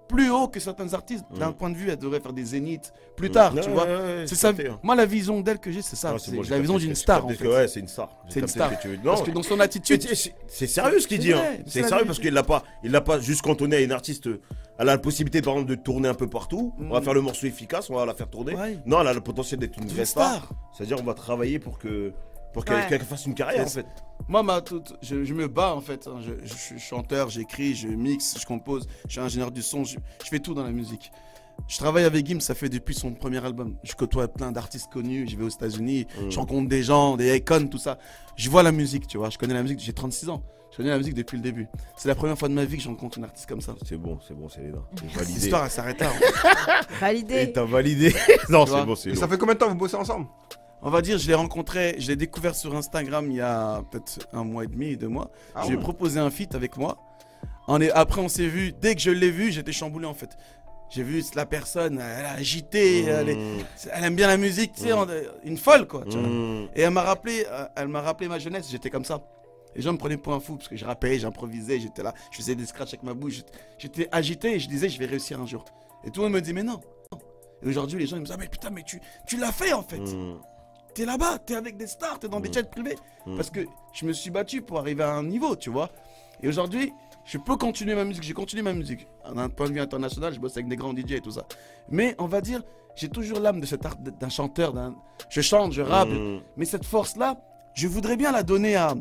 plus haut que certains artistes. D'un point de vue, elle devrait faire des zéniths plus tard, tu vois. C'est ça. Moi, la vision d'elle que j'ai, c'est ça. C'est la vision d'une star, en fait. Ouais, c'est une star. C'est une star. Parce que dans son attitude... C'est sérieux ce qu'il dit. C'est sérieux parce qu'il l'a pas juste cantonné à une artiste. Elle a la possibilité, par exemple, de tourner un peu partout. On va faire le morceau efficace, on va la faire tourner. Non, elle a le potentiel d'être une vraie star. C'est-à-dire, on va travailler pour qu'elle fasse une carrière, en fait. Moi, je me bats, en fait. Je suis chanteur, j'écris, je mixe, je compose. Je suis ingénieur du son, je fais tout dans la musique. Je travaille avec Gims, ça fait depuis son premier album. Je côtoie plein d'artistes connus, je vais aux États-Unis, je rencontre des gens, des icônes, tout ça. Je vois la musique, tu vois. Je connais la musique, j'ai 36 ans. Je connais la musique depuis le début. C'est la première fois de ma vie que je rencontre une artiste comme ça. C'est bon, Céléna. L'histoire, elle s'arrête là. Validé. Et t'as validé. Non, c'est bon, c'est Et long. ça fait combien de temps que vous bossez ensemble? On va dire, je l'ai rencontré, je l'ai découvert sur Instagram il y a peut-être 1 mois et demi, 2 mois. Je lui ai proposé un feat avec moi. Après, on s'est vu. Dès que je l'ai vu, j'étais chamboulé en fait. J'ai vu la personne, elle a agité, elle aime bien la musique, tu sais, une folle quoi. Tu vois. Et elle m'a rappelé ma jeunesse, j'étais comme ça. Les gens me prenaient pour un fou parce que je rappais, j'improvisais, j'étais là, je faisais des scratchs avec ma bouche. J'étais agité et je disais, je vais réussir un jour. Et tout le monde me dit, mais non. Et aujourd'hui, les gens ils me disent, ah, mais putain, mais tu l'as fait en fait. T'es là-bas, t'es avec des stars, t'es dans des jets privés. Parce que je me suis battu pour arriver à un niveau, tu vois. Et aujourd'hui, je peux continuer ma musique, j'ai continué ma musique. D'un point de vue international, je bosse avec des grands DJ et tout ça. Mais on va dire, j'ai toujours l'âme de cet art d'un chanteur, je chante, je rappe. Mais cette force-là, je voudrais bien la donner à...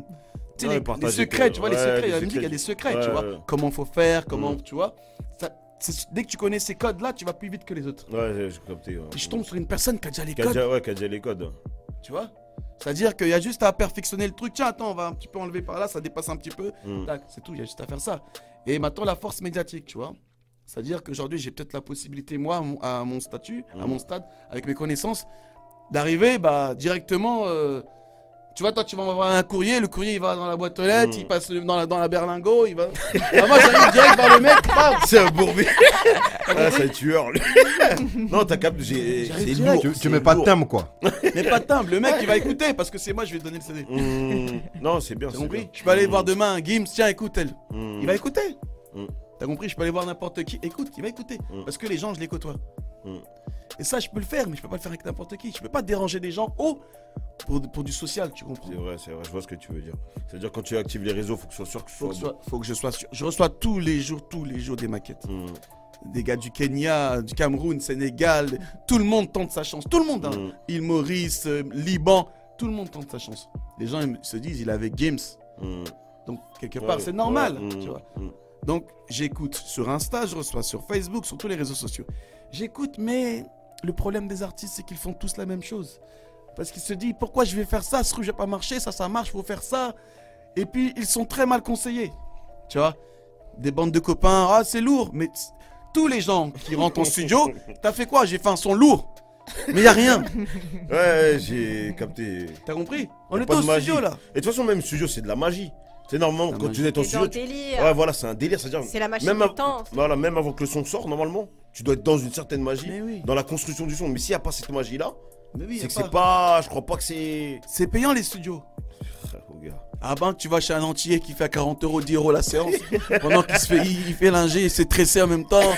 Tu sais, les secrets, tu vois, les secrets. La musique, il y a des secrets, tu vois. Comment faut faire, comment, tu vois. Dès que tu connais ces codes-là, tu vas plus vite que les autres. Ouais, j'ai capté. Et je tombe sur une personne qui a déjà les codes. Qui a déjà les codes. Tu vois? C'est-à-dire qu'il y a juste à perfectionner le truc. Tiens, attends, on va un petit peu enlever par là, ça dépasse un petit peu. Tac, c'est tout, il y a juste à faire ça. Et maintenant, la force médiatique, tu vois. C'est-à-dire qu'aujourd'hui, j'ai peut-être la possibilité, moi, à mon statut, à mon stade, avec mes connaissances, d'arriver directement. Tu vois, toi, tu vas envoyer un courrier, le courrier, il va dans la boîte aux lettres, il passe dans la berlingot, il va... moi, j'arrive direct vers le mec, c'est un bourbier. C'est un tueur, lui. Non, t'as capté, c'est lourd. Tu mets pas de timbre, quoi. Mais pas de timbre, le mec, il va écouter, parce que c'est moi, je vais te donner le CD. Non, c'est bien, t'as compris? Je peux aller voir demain Gims, tiens, écoute, elle. Il va écouter. T'as compris? Je peux aller voir n'importe qui, écoute, il va écouter. Parce que les gens, je les côtoie. Et ça, je peux le faire, mais je peux pas le faire avec n'importe qui. Je peux pas déranger des gens pour du social, tu comprends? C'est vrai, je vois ce que tu veux dire. C'est-à-dire quand tu actives les réseaux, faut que tu sois sûr que faut que je sois sûr. Je reçois tous les jours des maquettes. Des gars du Kenya, du Cameroun, Sénégal, tout le monde tente sa chance. Tout le monde, hein. Île Maurice, Liban, tout le monde tente sa chance. Les gens ils se disent, il est avec Gims. Donc, quelque part, c'est normal, tu vois. Donc, j'écoute sur Insta, je reçois sur Facebook, sur tous les réseaux sociaux. J'écoute, mais le problème des artistes, c'est qu'ils font tous la même chose. Parce qu'ils se disent, pourquoi je vais faire ça? Ce truc, je vais pas marcher, ça marche, faut faire ça. Et puis, ils sont très mal conseillés. Tu vois? Des bandes de copains, ah, c'est lourd. Mais tous les gens qui rentrent en studio, t'as fait quoi? J'ai fait un son lourd. Mais y a rien. Ouais, j'ai capté. T'as compris? On est au studio, là. Et de toute façon, même studio, c'est de la magie. C'est normalement, quand tu es en studio. Ouais, voilà, c'est un délire. C'est la machine du temps. Voilà, même avant que le son sorte, normalement, tu dois être dans une certaine magie, dans la construction du son. Mais s'il n'y a pas cette magie-là, c'est que c'est pas. Je crois pas que c'est. C'est payant les studios. Ah ben, tu vas chez un entier qui fait à 40 €, 10 € la séance, pendant qu'il il fait l'ingé et s'est tressé en même temps.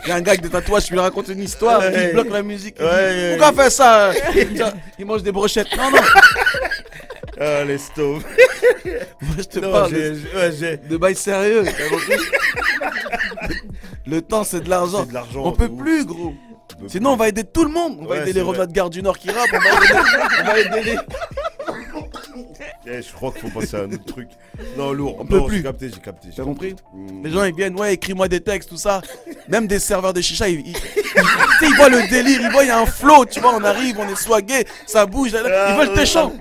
Il y a un gars avec des tatouages, je lui raconte une histoire, il bloque la musique. Pourquoi faire ça? Il mange des brochettes. Non. Ah, les stove. Moi, je te parle de bail sérieux. Le temps, c'est de l'argent. On peut plus, gros. Sinon, on va aider tout le monde. On va aider les revenants de Gare du Nord qui rappent. On va aider les... Je crois qu'il faut passer à un autre truc. Non, lourd. On peut plus. J'ai capté. T'as compris? Les gens, ils viennent, écris-moi des textes, tout ça. Même des serveurs de chicha, ils voient le délire, ils voient, il y a un flow, tu vois, on arrive, on est swagué, ça bouge. Ils veulent tes chants.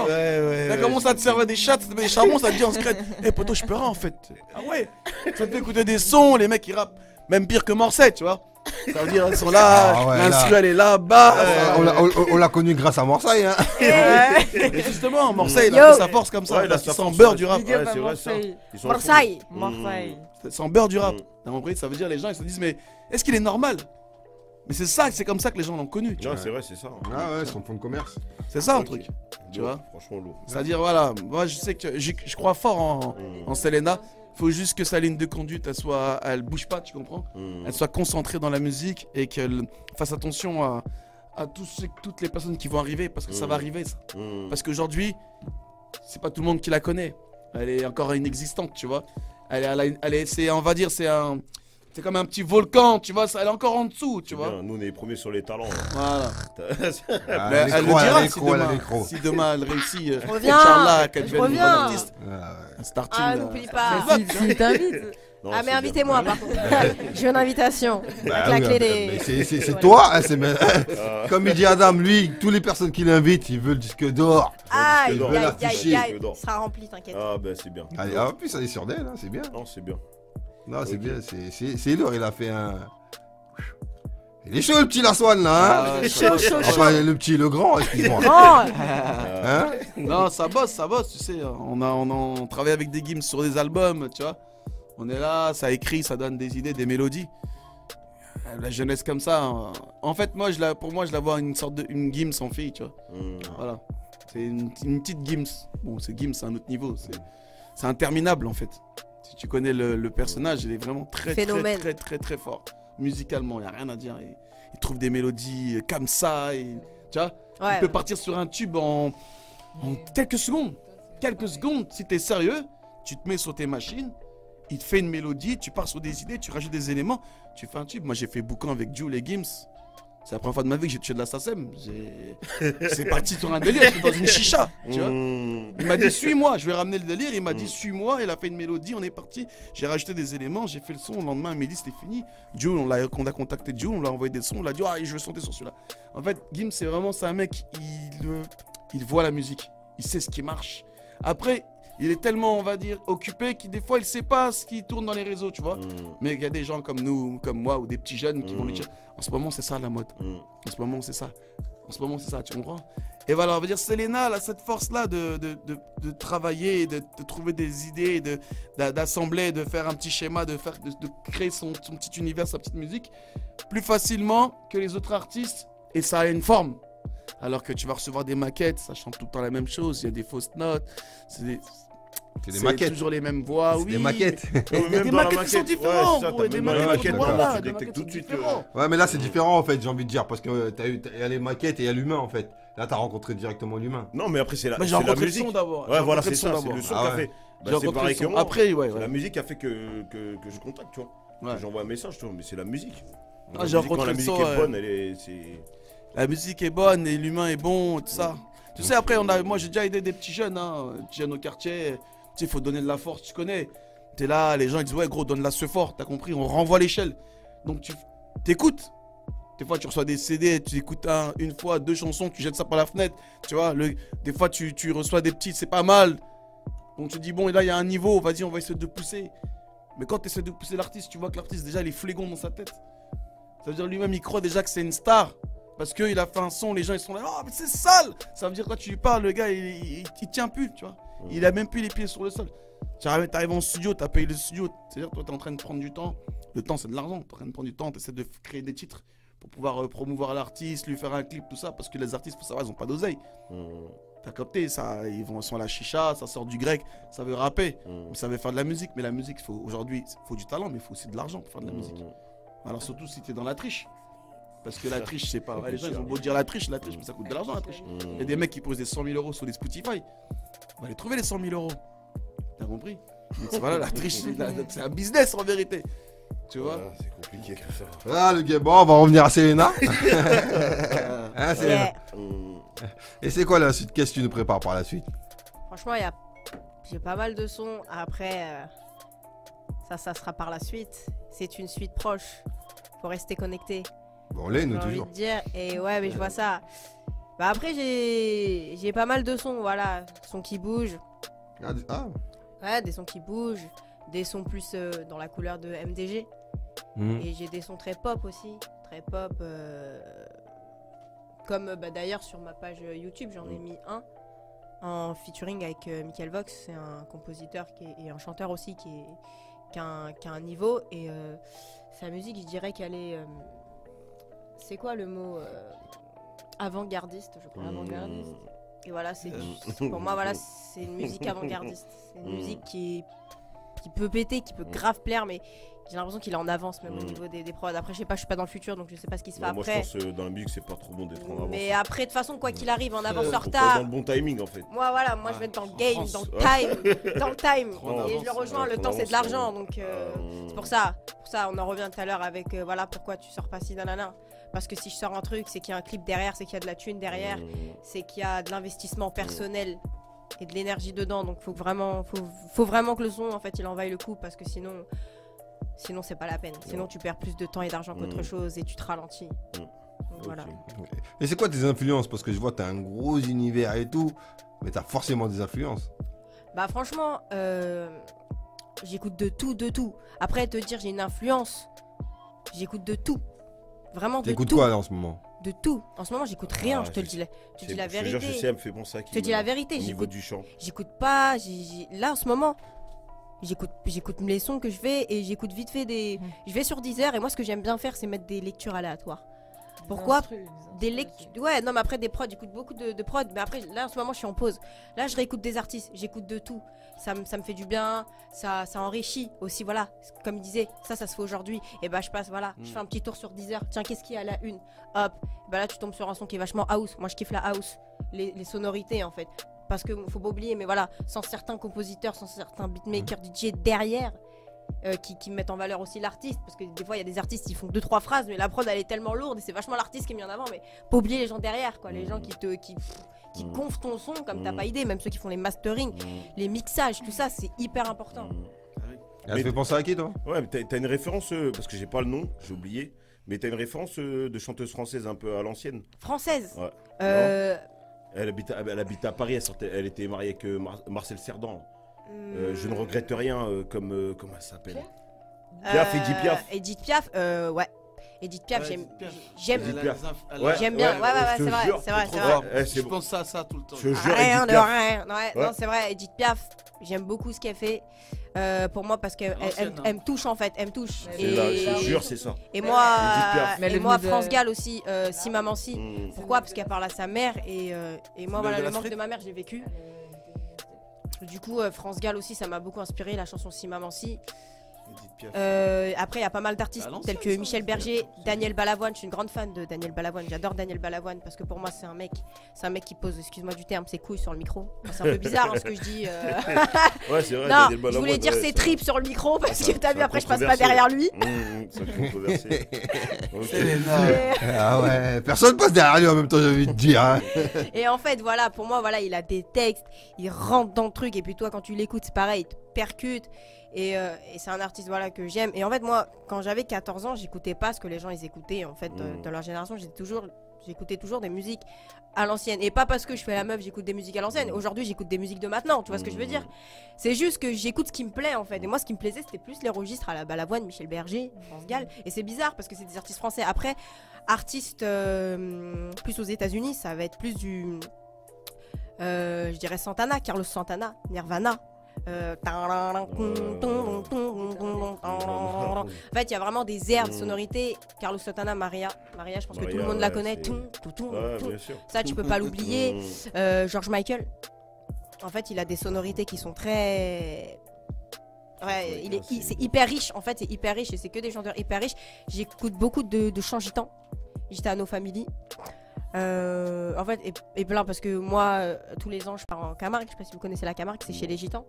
T'as commencé à te servir des chats, des charbons, ça te dit en secret. Poto, je peux rien en fait. Ah ouais. Ça te fait écouter des sons, les mecs, ils rappent. Même pire que Morset, tu vois. Ça veut dire, ils sont là, l'instru elle est là-bas. On l'a connu grâce à Marseille. Hein. Et justement, Marseille, il a fait sa force comme ça. Parce qu'ils s'en beurre du rap. Marseille. Sans beurre du rap. T'as compris? Ça veut dire, les gens ils se disent, mais est-ce qu'il est normal? Mais c'est comme ça que les gens l'ont connu. Non, c'est vrai, c'est ça. Ah ouais, son fond de commerce. C'est ça un truc. Tu vois? Franchement lourd. C'est-à-dire, voilà, moi je sais que je crois fort en Selena. Faut juste que sa ligne de conduite, elle bouge pas, tu comprends? Elle soit concentrée dans la musique et qu'elle fasse attention à toutes les personnes qui vont arriver, parce que ça va arriver, ça. Parce qu'aujourd'hui, c'est pas tout le monde qui la connaît. Elle est encore inexistante, tu vois. On va dire, c'est comme un petit volcan, tu vois, elle est encore en dessous, tu vois. Bien, nous, on est les premiers sur les talents. Voilà. Elle le dira si demain elle réussit. Reviens, qu'elle je devienne une bonne reviens. artiste. Un starting. Ah, n'oublie pas. S'il t'invite. Non, Ah, mais c'est invitez-moi bien. par contre. Je veux une invitation. Bah Avec la oui, clé mais des. c'est toi, hein, comme il dit Adam, lui, toutes les personnes qui l'invitent, ils veulent le disque d'or. Aïe, d'or. aïe, aïe, l'afficher. aïe. Il sera rempli, t'inquiète. Ah, ben c'est bien. Allez, en plus, elle est sur d'elle, hein, c'est bien. Non, c'est bien. Non, c'est Ok. bien, c'est lourd, il a fait un... Il est chaud le petit Laswan là, hein Chaud. Enfin, le petit, le grand, excuse-moi. Oh, Hein Non, ça bosse, tu sais. On travaille avec des gims sur des albums, tu vois. On est là, ça écrit, ça donne des idées, des mélodies. La jeunesse comme ça. En fait, pour moi, je la vois une sorte de une Gims en fille, tu vois. Voilà. C'est une petite Gims. Bon, c'est Gims, c'est un autre niveau. C'est interminable en fait. Si tu connais le personnage, il est vraiment très fort. Musicalement, il n'y a rien à dire. Il trouve des mélodies comme ça. Tu vois, ouais. il peut partir sur un tube en quelques secondes. Quelques secondes, si tu es sérieux, tu te mets sur tes machines, il te fait une mélodie, tu pars sur des idées, tu rajoutes des éléments, tu fais un tube. Moi, j'ai fait boucan avec Jules et Gims. C'est la première fois de ma vie que j'ai touché de la SACEM. C'est parti sur un délire, j'étais dans une chicha, tu vois. Il m'a dit suis-moi, je vais ramener le délire, il m'a dit suis-moi, il a fait une mélodie, on est parti. J'ai rajouté des éléments, j'ai fait le son, le lendemain à midi c'était fini. Jules, on a contacté Jules, on l'a envoyé des sons, on l'a dit je veux chanter sur celui-là. En fait, Gims c'est un mec, il voit la musique, il sait ce qui marche. Après, il est tellement, on va dire, occupé qu'il des fois il sait pas ce qui tourne dans les réseaux, tu vois. Mais il y a des gens comme nous, comme moi, ou des petits jeunes qui vont lui dire en ce moment c'est ça la mode. En ce moment c'est ça. En ce moment c'est ça, tu comprends? Et voilà, on va dire Selena, elle a cette force-là de travailler, de trouver des idées, d'assembler, de faire un petit schéma, de créer son petit univers, sa petite musique, plus facilement que les autres artistes. Et ça a une forme. Alors que tu vas recevoir des maquettes, ça chante tout le temps la même chose, il y a des fausses notes, c'est maquettes. toujours les mêmes voix, oui. Des maquettes. Il y a des maquettes qui sont différentes, bro, il y a des maquettes, voilà, des maquettes tout de sont suite. différentes. Ouais, mais là c'est différent en fait, j'ai envie de dire, parce que il y a les maquettes et il y a l'humain en fait. Là t'as rencontré directement l'humain. Non, mais après, c'est la, Moi j'ai c'est la rencontré le musique. son d'abord. Ouais, voilà, c'est ça, c'est le son Ah qui a ouais. fait. J'ai Bah, c'est rencontré pareil le que son. moi. Après, ouais. C'est la musique qui a fait que je contacte, tu vois. Ouais. J'envoie un message, tu vois, mais c'est la musique. Ah, j'ai rencontré Quand la le musique son, est bonne, c'est. La musique est bonne et l'humain est bon, tout ça. Tu sais, après, moi j'ai déjà aidé des petits jeunes, au quartier. Tu sais, il faut donner de la force, tu connais. T'es là, les gens ils disent ouais gros, donne-la ce fort, t'as compris, on renvoie l'échelle. Donc tu t'écoutes. Des fois tu reçois des CD, tu écoutes une fois, 2 chansons, tu jettes ça par la fenêtre. Tu vois, des fois tu reçois des petits, c'est pas mal. Donc tu dis bon, et là il y a un niveau, vas-y, on va essayer de pousser. Mais quand tu essaies de pousser l'artiste, tu vois que l'artiste déjà il est flégon dans sa tête. Ça veut dire lui-même il croit déjà que c'est une star. Parce qu'il a fait un son, les gens ils sont là, oh mais c'est sale. Ça veut dire quand tu lui parles, le gars il tient plus, tu vois. Il a même plus les pieds sur le sol. Tu arrives en studio, tu as payé le studio. C'est-à-dire toi tu es en train de prendre du temps. Le temps c'est de l'argent, tu es en train de prendre du temps, tu essaies de créer des titres pour pouvoir promouvoir l'artiste, lui faire un clip, tout ça. Parce que les artistes, faut savoir, ils ont pas d'oseille. T'as capté, ça, ils sont à la chicha, ça sort du grec, ça veut rapper, ça veut faire de la musique. Mais la musique, aujourd'hui, il faut du talent, mais il faut aussi de l'argent pour faire de la musique. Alors surtout si tu es dans la triche. Parce que la triche, c'est pas. Les gens, ils ont beau dire la triche, mais ça coûte de l'argent, la triche. Il y a des mecs qui posent des 100 000 euros sur les Spotify. On va les trouver, les 100 000 euros. T'as compris? Voilà, la triche, c'est un business en vérité. Tu vois? C'est compliqué comme ça. Ah le gars, bon, on va revenir à Selena. Hein, Selena. Et c'est quoi la suite? Qu'est-ce que tu nous prépares par la suite? Franchement, j'ai pas mal de sons. Après, ça sera par la suite. C'est une suite proche. Faut rester connecté. Bon, les nous J'ai envie toujours. de dire. Et ouais, mais je vois ça. Bah après, j'ai pas mal de sons, voilà. Sons qui bougent. Ah. Ouais, des sons qui bougent. Des sons plus dans la couleur de MDG. Et j'ai des sons très pop aussi. Très pop. Comme d'ailleurs sur ma page YouTube, j'en ai mis un. En featuring avec Michael Vox. C'est un compositeur et un chanteur aussi qui a un niveau. Et sa musique, je dirais qu'elle est... c'est quoi le mot avant-gardiste, je crois. Avant-gardiste. Et voilà, pour moi, voilà, c'est une musique avant-gardiste. C'est une musique qui est peut péter, qui peut grave plaire, mais j'ai l'impression qu'il est en avance même au niveau des prods. Après, je sais pas, je suis pas dans le futur, donc je sais pas ce qui se fait moi, après. je pense dans la musique, c'est pas trop bon d'être en avance. Mais après, de toute façon, quoi qu'il arrive, en avance, en Faut être retard. dans le bon timing en fait. Moi, voilà, moi je vais être dans le game, dans le time, dans le time. Et je le rejoins, le temps c'est de l'argent, donc c'est pour ça. On en revient tout à l'heure avec voilà pourquoi tu sors pas si nanana. Parce que si je sors un truc, c'est qu'il y a un clip derrière, c'est qu'il y a de la thune derrière, c'est qu'il y a de l'investissement personnel et de l'énergie dedans. Donc faut vraiment que le son en fait il en vaille le coup, parce que sinon c'est pas la peine. Sinon tu perds plus de temps et d'argent qu'autre chose et tu te ralentis. Donc, voilà. Et c'est quoi tes influences? Parce que je vois t'as un gros univers et tout, mais t'as forcément des influences. Bah franchement, j'écoute de tout. Après te dire j'ai une influence, j'écoute de tout. Vraiment de tout. T'écoutes quoi là en ce moment? De tout. En ce moment j'écoute rien, je te le dis. Je te dis la vérité. Je sais, elle me fait penser à qui. Je te dis la vérité. Au niveau du chant. J'écoute pas. Là en ce moment, j'écoute les sons que je fais et j'écoute vite fait des. Je vais sur Deezer et moi ce que j'aime bien faire c'est mettre des lectures aléatoires. Pourquoi? Des lectures. Ouais, non, mais après des prods, j'écoute beaucoup de prods. Mais après, là en ce moment, je suis en pause. Là, je réécoute des artistes, j'écoute de tout. Ça me fait du bien, ça enrichit aussi. Voilà, comme il disait, ça se fait aujourd'hui. Et bah, je passe, voilà, je fais un petit tour sur Deezer. Tiens, qu'est-ce qu'il y a à la une? Hop, bah là, tu tombes sur un son qui est vachement house. Moi, je kiffe la house, les sonorités en fait. Parce que faut pas oublier, mais voilà, sans certains compositeurs, sans certains beatmakers, DJ derrière. Qui mettent en valeur aussi l'artiste, parce que des fois il y a des artistes qui font 2-3 phrases mais la prod elle est tellement lourde et c'est vachement l'artiste qui est mis en avant, mais pas oublier les gens derrière quoi, les gens qui gonflent ton son comme t'as pas idée, même ceux qui font les mastering, les mixages, tout ça c'est hyper important. Elle te fait penser à qui toi? Ouais, mais t'as une référence, parce que j'ai pas le nom, j'ai oublié, mais t'as une référence de chanteuse française un peu à l'ancienne? Française? Ouais. Elle habite à Paris, elle était mariée avec Marcel Cerdan. Je ne regrette rien, comment elle s'appelle? Piaf, Edith Piaf. Edith Piaf, ouais. Edith Piaf, j'aime bien. Ouais, c'est vrai. Je pense à ça tout le temps. Je jure, rien de rien. Non, c'est vrai, Edith Piaf, j'aime beaucoup ce qu'elle fait. Pour moi, parce qu'elle me touche en fait, elle me touche. Je jure, c'est ça. Et moi, France Gall aussi, Si Maman Si. Pourquoi? Parce qu'elle parle à sa mère et moi, voilà, le manque de ma mère, j'ai vécu. Du coup, France Gall aussi, ça m'a beaucoup inspiré, la chanson Si Maman Si. Après, il y a pas mal d'artistes tels que Michel Berger, Daniel Balavoine. Je suis une grande fan de Daniel Balavoine. J'adore Daniel Balavoine parce que pour moi, c'est un mec qui pose, excuse-moi du terme, ses couilles sur le micro. C'est un peu bizarre ce que je dis. Ouais, c'est vrai. Non, je voulais dire ses tripes sur le micro parce que t'as vu, après, je passe pas derrière lui. C'est controversé. Ah ouais, personne passe derrière lui en même temps, j'ai envie de dire. Hein. Et en fait, voilà, pour moi, voilà, il a des textes, il rentre dans le truc. Et puis toi, quand tu l'écoutes, c'est pareil, il te percute. Et c'est un artiste voilà que j'aime. Et en fait moi quand j'avais 14 ans j'écoutais pas ce que les gens ils écoutaient en fait dans leur génération. J'écoutais toujours des musiques à l'ancienne. Et pas parce que je fais la meuf j'écoute des musiques à l'ancienne. Aujourd'hui j'écoute des musiques de maintenant, tu vois ce que je veux dire. C'est juste que j'écoute ce qui me plaît en fait. Et moi ce qui me plaisait c'était plus les registres à la Balavoine, Michel Berger, France Gall. Et c'est bizarre parce que c'est des artistes français. Après artistes plus aux États-Unis ça va être plus du je dirais Santana, Carlos Santana, Nirvana. En fait, il y a vraiment des airs de sonorité. Carlos Santana, Maria, je pense que tout le monde la connaît. Ça, tu peux pas l'oublier. George Michael. En fait, il a des sonorités qui sont très. Ouais, c'est hyper riche. En fait, c'est hyper riche et c'est que des chanteurs hyper riches. J'écoute beaucoup de chants gitans, Gitano Family. En fait, et plein parce que moi, tous les ans, je pars en Camargue. Je sais pas si vous connaissez la Camargue, c'est chez les Gitans.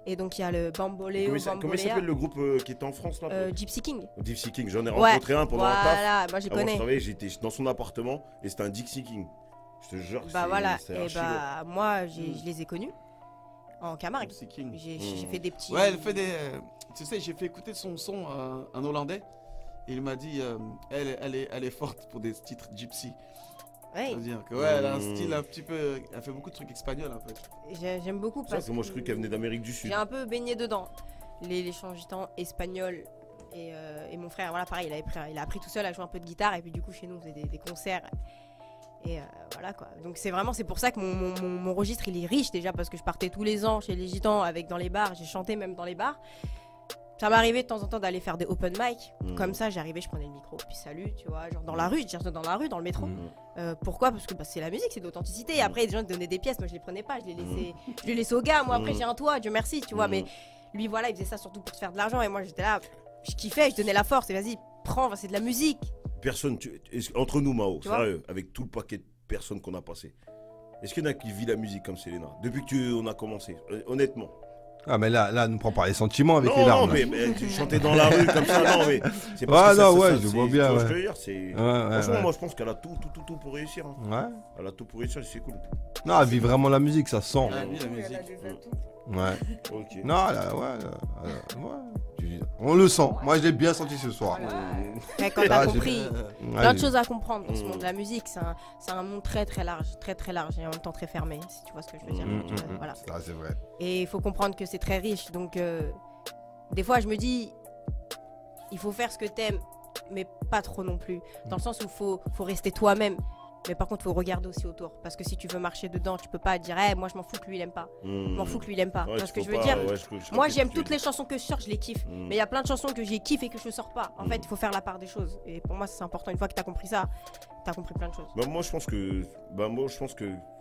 Et donc il y a le Bamboléo. Comment il s'appelle le groupe qui était en France là? Gypsy King. Gypsy King, j'en ai rencontré un pendant un taf. Voilà, moi je connais. J'étais dans son appartement et c'était un Gypsy King. Je te jure. Bah voilà, et bah moi je les ai connus en Camargue. J'ai fait des petits. Ouais, elle fait des. Tu sais, j'ai fait écouter son son à un Hollandais. Et il m'a dit, elle est forte pour des titres Gypsy. Ouais. C'est-à-dire que elle a un style un petit peu. Elle fait beaucoup de trucs espagnols en fait. J'aime beaucoup parce que moi je crois qu'elle venait d'Amérique du Sud. J'ai un peu baigné dedans. Les chants gitans espagnols. Et mon frère, voilà, pareil, il a appris tout seul à jouer un peu de guitare. Et puis du coup, chez nous, on faisait des concerts. Et voilà quoi. Donc c'est pour ça que mon registre il est riche déjà parce que je partais tous les ans chez les gitans dans les bars. J'ai chanté même dans les bars. Ça m'arrivait de temps en temps d'aller faire des open mic. Comme ça, j'arrivais, je prenais le micro, puis salut, tu vois, genre dans la rue, dans le métro. Pourquoi? Parce que c'est la musique, c'est de l'authenticité. Après, les gens te donnaient des pièces, moi je les prenais pas, je les laissais au gars. Moi après, j'ai un toit, Dieu merci, tu vois. Mais Lui, voilà, il faisait ça surtout pour se faire de l'argent. Et moi, j'étais là, je kiffais, je donnais la force. Et vas-y, prends, c'est de la musique. Personne, entre nous, Mao, sérieux, avec tout le paquet de personnes qu'on a passé, est-ce qu'il y en a qui vit la musique comme Selena depuis qu'on a commencé, honnêtement? Ah, mais là, ne prends pas les sentiments avec les Non, larmes. mais tu chantais dans la rue comme ça, non, mais c'est Ah, parce que non, ça, ouais, ça, je c'est- vois tu bien, vois ce que ouais. je veux dire, c'est... Ouais, Franchement, ouais. moi, je pense qu'elle a tout pour réussir. Hein. Ouais. Elle a tout pour réussir, c'est cool. Non, elle vit vraiment la musique, ça sent. Ouais, oui, la Elle a musique. des atouts. Ouais. Ok. Non, là, ouais. On le sent. Moi, je l'ai bien senti ce soir. Mais quand t'as Ah, j'ai- compris, Ouais, plein de choses à comprendre dans ce Mm. monde de la musique. C'est un monde très très large et en même temps très fermé, si tu vois ce que je veux dire. Donc, voilà. Ça, c'est vrai. Et il faut comprendre que c'est très riche. Donc, des fois, je me dis, il faut faire ce que t'aimes, mais pas trop non plus. Dans le sens où faut rester toi-même. Mais par contre, faut regarder aussi autour. Parce que si tu veux marcher dedans, tu peux pas dire, moi je m'en fous que lui il aime pas. Je m'en fous que lui il aime pas. Tu vois ce que je veux dire? Moi, j'aime toutes les chansons que je sors, je les kiffe. Mais il y a plein de chansons que j'ai kiffé et que je sors pas. En fait, il faut faire la part des choses. Et pour moi, c'est important. Une fois que t'as compris ça, t'as compris plein de choses. Moi, je pense que,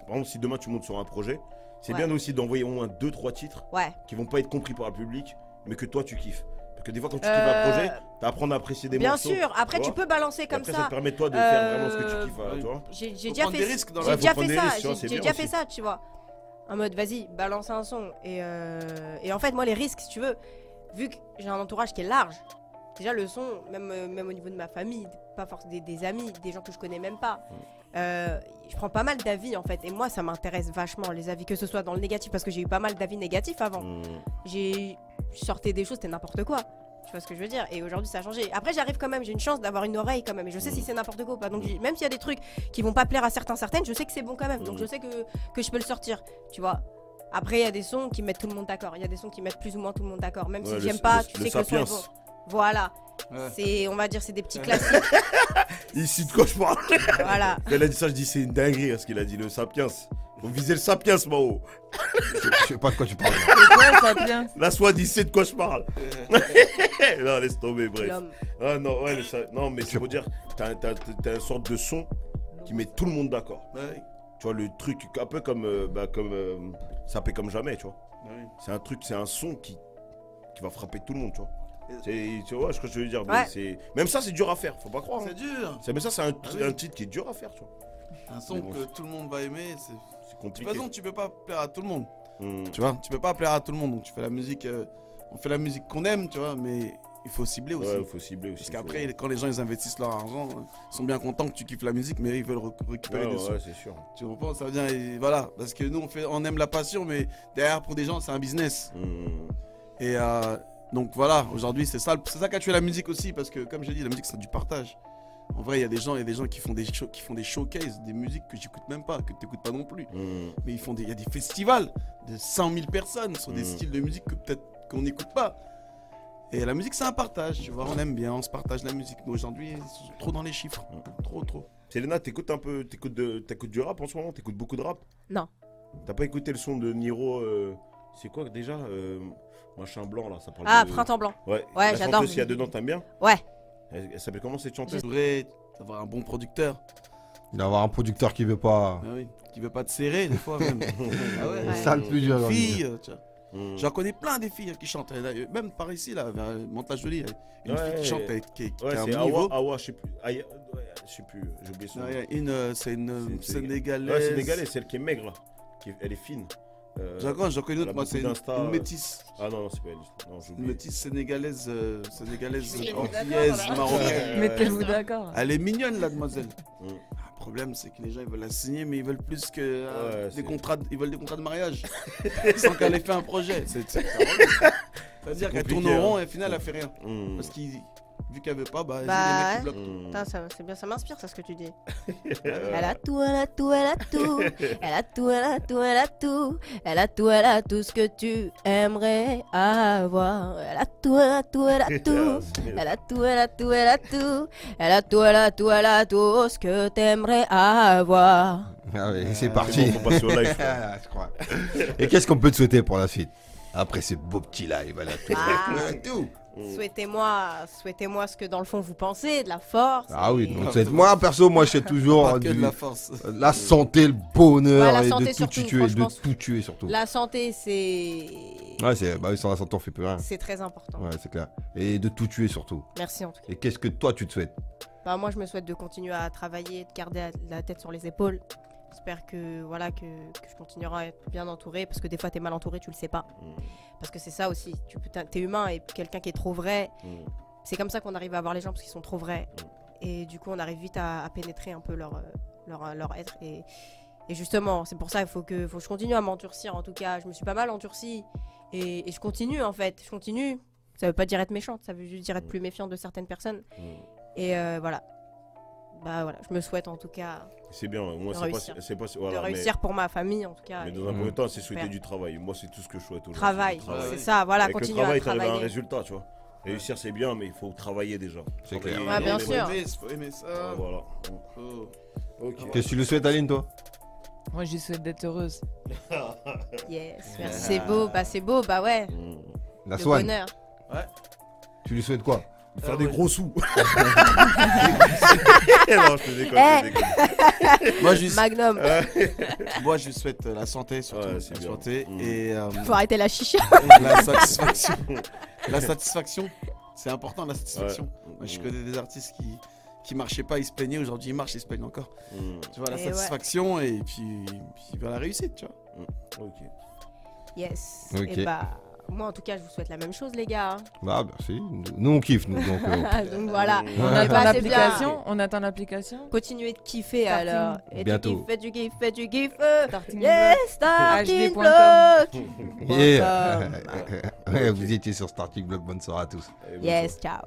par exemple, si demain tu montes sur un projet, c'est Ouais. bien aussi d'envoyer au moins 2-3 titres Ouais. qui vont pas être compris par le public, mais que toi tu kiffes. Parce que des fois, quand tu kiffes un projet, t'apprends à apprécier des Bien morceaux. sûr. Après, tu tu vois. peux balancer Et comme après, ça. te permet toi de faire vraiment ce que tu kiffes, ouais. tu vois. J'ai Faut déjà prendre fait des risques dans la j'ai vie. déjà Faut prendre fait des ça, risques, tu vois, c'est j'ai bien déjà fait aussi. ça, tu vois. En mode vas-y, balance un son et en fait moi les risques si tu veux, vu que j'ai un entourage qui est large. Déjà le son même au niveau de ma famille, pas forcément des amis, des gens que je connais même pas. Je prends pas mal d'avis en fait et moi ça m'intéresse vachement les avis que ce soit dans le négatif parce que j'ai eu pas mal d'avis négatifs avant. Je sortais des choses c'était n'importe quoi. Tu vois ce que je veux dire? Et aujourd'hui ça a changé. Après j'arrive quand même, j'ai une chance d'avoir une oreille quand même. Et je sais si c'est n'importe quoi ou pas. Donc même s'il y a des trucs qui vont pas plaire à certaines, je sais que c'est bon quand même. Donc je sais que je peux le sortir. Tu vois? Après il y a des sons qui mettent tout le monde d'accord. Il y a des sons qui mettent plus ou moins tout le monde d'accord. Même si j'aime pas, tu sais que le son est bon. Voilà. Ouais. C'est, on va dire, c'est des petits classiques. Ici, de quoi je parle? Voilà. Quand elle a dit ça, je dis c'est une dinguerie, ce qu'il a dit, le Sapiens. Faut viser le Sapiens, Mao. Je sais pas de quoi tu parles. C'est quoi ça bien? La soie dit c'est de quoi je parle. Non, laisse tomber, bref. L'homme. Ah non, ouais, non, mais c'est pour dire, t'as une sorte de son qui met tout le monde d'accord. Ouais. Tu vois, le truc, un peu comme ça paie comme jamais, tu vois. Ouais. C'est un truc, c'est un son qui va frapper tout le monde, tu vois. Tu vois ce que je veux dire, Ouais. mais même ça, c'est dur à faire, faut pas croire. C'est hein. dur. Mais ça, c'est un, Ah oui. un titre qui est dur à faire, tu vois. Un son Mais bon, que tout le monde va aimer. c'est De toute compliqué. façon, tu peux pas plaire à tout le monde. Hmm. Tu vois, tu peux pas plaire à tout le monde. Donc tu fais la musique, on fait la musique qu'on aime, tu vois, mais il faut cibler aussi. Ouais, faut cibler aussi. Parce qu'après, quand les gens ils investissent leur argent, ils sont bien contents que tu kiffes la musique, mais ils veulent récupérer des sous. Ouais, c'est sûr. Tu comprends? Ça veut dire, voilà, parce que nous on aime la passion, mais derrière pour des gens c'est un business. Hmm. Et donc voilà, aujourd'hui c'est ça qu'a tué la musique aussi, parce que comme j'ai dit, la musique c'est du partage. En vrai, il y a des gens qui font des showcases, des musiques que j'écoute même pas, que tu n'écoutes pas non plus. Hmm. Mais il y a des festivals de 100 000 personnes sur des styles de musique que peut-être qu'on n'écoute pas. Et la musique c'est un partage, tu vois, on aime bien, on se partage la musique. Mais aujourd'hui, c'est trop dans les chiffres, trop. Selena, t'écoutes du rap en ce moment? T'écoutes beaucoup de rap? Non. T'as pas écouté le son de Niro c'est quoi déjà machin blanc là, ça parle Ah, de... Printemps blanc. Ouais, Ouais, la j'adore. chanteuse qu'il y a dedans, t'aimes bien? Ouais. Elle s'appelle comment cette chanteuse? Tu devrais avoir un bon producteur. Il va y avoir un producteur qui veut pas. Ah oui, qui veut pas te serrer des fois même. Ah ouais. C'est ça le plus dur. j'ai envie de dire. Filles, tu vois. J'en connais plein des filles qui chantent. Même par ici, là, vers Montage Jolie, une Ouais. fille qui chante qui Ouais, a c'est un niveau. Awa, je sais plus. Ouais, je sais plus, j'ai oublié son nom. C'est une C'est- sénégalaise. Ouais, sénégalaise, celle qui est maigre là. Elle est fine. J'en connais une elle autre, a moi, beaucoup c'est d'Insta, une métisse. Ah non, c'est pas elle. Non, j'ai Une oublié. métisse sénégalaise, Mettez-vous antillaise, d'accord, là. marocaine. Mettez-vous d'accord. Elle est mignonne, la demoiselle. Mm. Le problème, c'est que les gens ils veulent la signer, mais ils veulent plus que Ouais, des c'est- contrats. Ils veulent des contrats de mariage sans qu'elle ait fait un projet. C'est-à-dire qu'elle tourne compliqué, au rond hein. et au final, elle fait rien. Hmm. Parce qu'il, vu qu'elle veut pas, bah, Bah, les mecs ouais. qui bloquent. Hmm. Putain, c'est bien, ça m'inspire, ça, ce que tu dis. Euh, Elle a tout, elle a tout, elle a tout. Elle a tout, elle a tout, elle a tout. Elle a tout, elle a tout ce que tu aimerais avoir. Elle a tout, elle a tout, elle a tout. Elle a tout, elle a tout, elle a tout. Elle a tout, elle a tout, elle a tout ce que t'aimerais avoir. Ah oui, c'est C'est parti. bon, faut passer au live. Ah, je crois. Et qu'est-ce qu'on peut te souhaiter pour la suite? Après ces beaux petits lives, voilà tout. Ah. Tout. Souhaitez-moi ce que dans le fond vous pensez, de la force. Ah oui, donc moi perso, moi je sais toujours Pas que de la force. la santé, le bonheur Ouais, la et santé de tout surtout, tuer, franchement, de tout tuer surtout. La santé, c'est Ouais, bah, sans la santé, on fait plus rien. C'est très important. Ouais, c'est clair. Et de tout tuer surtout. Merci en tout cas. Et qu'est-ce que toi, tu te souhaites? Bah, moi, je me souhaite de continuer à travailler, de garder la tête sur les épaules. J'espère que, voilà, que je continuerai à être bien entouré, parce que des fois, t'es mal entouré, tu le sais pas. Parce que c'est ça aussi. T'es humain, et quelqu'un qui est trop vrai, c'est comme ça qu'on arrive à voir les gens, parce qu'ils sont trop vrais. Et du coup, on arrive vite à pénétrer un peu leur être. Et justement, c'est pour ça qu'il faut que je continue à m'endurcir. En tout cas, je me suis pas mal endurcie. Et je continue, en fait. Je continue. Ça veut pas dire être méchante, ça veut juste dire être plus méfiante de certaines personnes. Et voilà. Bah voilà, je me souhaite en tout cas. C'est bien, moi c'est pas voilà, de réussir pour ma famille en tout cas. Mais dans un premier temps, c'est souhaiter du travail. Moi, c'est tout ce que je souhaite aujourd'hui. Travail, c'est ça, voilà, avec continuer le travail, à travailler. t'arrives à un résultat, tu vois. Réussir, c'est bien, mais il faut travailler déjà. C'est clair. Ouais, bien sûr. Faut aimer ça. Voilà. Qu'est-ce que tu lui souhaites, Aline, toi? Moi, je lui souhaite d'être heureuse. Yes, merci. C'est beau, bah ouais. La Le Swan. bonheur. Ouais. Tu lui souhaites quoi? Faire des gros sous. Non, je te déconne. Moi, juste. Magnum. Moi, je lui souhaite la santé, surtout. Ouais, La c'est bien. santé. Et Faut arrêter la chicha. la satisfaction. La satisfaction. C'est important, la satisfaction. Ouais. Moi, je connais des artistes qui marchaient pas, ils se plaignaient. Aujourd'hui, ils marchent, ils se plaignent encore. Tu vois, la satisfaction et puis la réussite, tu vois. Ok. Yes. Ok. Et bah, moi en tout cas, je vous souhaite la même chose, les gars. Bah, merci. Nous, on kiffe, nous. Donc, Donc voilà. On Bah, attend c'est l'application. bien. On attend l'application. Continuez de kiffer Starting. alors. Et Bientôt. Faites du kiff. Starting Yes, starting HD.com. block. yeah. Ouais, vous étiez sur Starting Block. Bonne soirée à tous. Yes, ciao.